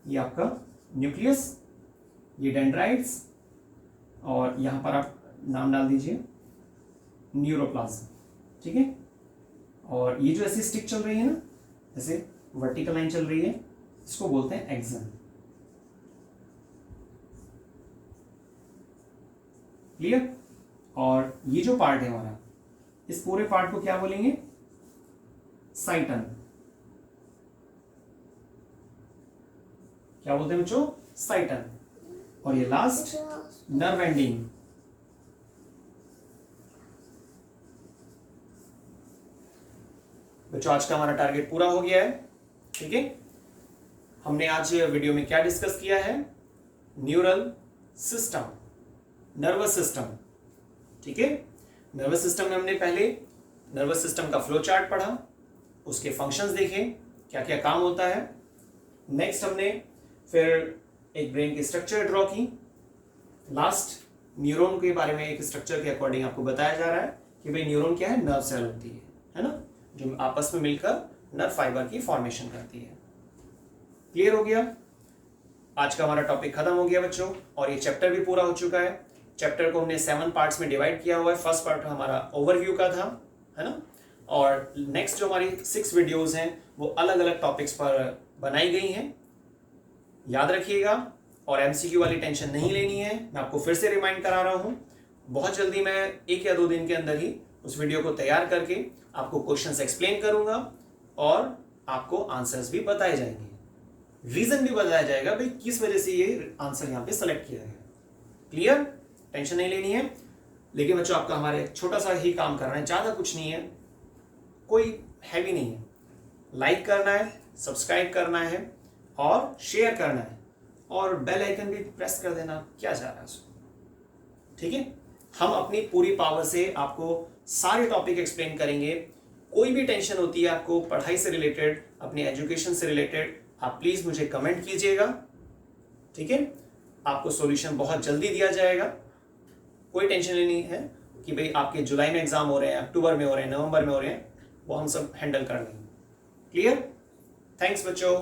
ये आपका न्यूक्लियस, ये डेंड्राइट्स, और यहां पर आप नाम डाल दीजिए न्यूरोप्लाज्म। ठीक है, और ये जो ऐसी स्टिक चल रही है ना, ऐसे वर्टिकल लाइन चल रही है, इसको बोलते हैं एक्सन। क्लियर? और ये जो पार्ट है हमारा, इस पूरे पार्ट को क्या बोलेंगे? साइटन। क्या बोलते हैं बच्चों? साइटन। और ये लास्ट नर्व एंडिंग। बच्चों, आज का हमारा टारगेट पूरा हो गया है। ठीक है, हमने आज वीडियो में क्या डिस्कस किया है? Neural system, nervous system. ठीक है, नर्वस सिस्टम में हमने पहले नर्वस सिस्टम का फ्लो चार्ट पढ़ा, उसके फंक्शंस देखे, क्या क्या काम होता है। नेक्स्ट हमने फिर एक ब्रेन की स्ट्रक्चर ड्रॉ की। लास्ट न्यूरॉन के बारे में एक स्ट्रक्चर के अकॉर्डिंग आपको बताया जा रहा है कि भाई न्यूरॉन क्या है? नर्व सेल होती है ना, जो आपस में मिलकर नर्व फाइबर की फॉर्मेशन करती है। क्लियर हो गया? आज का हमारा टॉपिक खत्म हो गया बच्चों, और ये चैप्टर भी पूरा हो चुका है। चैप्टर को हमने 7 पार्ट्स में डिवाइड किया हुआ है। फर्स्ट पार्ट हमारा ओवरव्यू का था, है ना, और नेक्स्ट जो हमारी 6 वीडियोस हैं वो अलग अलग टॉपिक्स पर बनाई गई हैं। याद रखिएगा, और एमसीक्यू वाली टेंशन नहीं लेनी है। मैं आपको फिर से रिमाइंड करा रहा हूं, बहुत जल्दी मैं 1 या 2 दिन के अंदर ही उस वीडियो को तैयार करके आपको क्वेश्चंस एक्सप्लेन करूंगा और आपको आंसर्स भी बताए जाएंगे, रीजन भी बताया जाएगा भाई किस वजह से ये आंसर यहाँ पे सेलेक्ट किया गया। क्लियर? टेंशन नहीं लेनी है। लेकिन बच्चों आपका हमारे छोटा सा ही काम करना है, ज्यादा कुछ नहीं है, कोई हैवी नहीं है। लाइक करना है, सब्सक्राइब करना है और शेयर करना है, और बेल आइकन भी प्रेस कर देना, क्या जा रहा है उसको। ठीक है, हम अपनी पूरी पावर से आपको सारे टॉपिक एक्सप्लेन करेंगे। कोई भी टेंशन होती है आपको पढ़ाई से रिलेटेड, अपनी एजुकेशन से रिलेटेड, आप प्लीज मुझे कमेंट कीजिएगा। ठीक है, आपको सॉल्यूशन बहुत जल्दी दिया जाएगा। कोई टेंशन लेनी है कि भाई आपके जुलाई में एग्जाम हो रहे हैं, अक्टूबर में हो रहे हैं, नवंबर में हो रहे हैं, वो हम सब हैंडल कर लेंगे। क्लियर? थैंक्स बच्चों।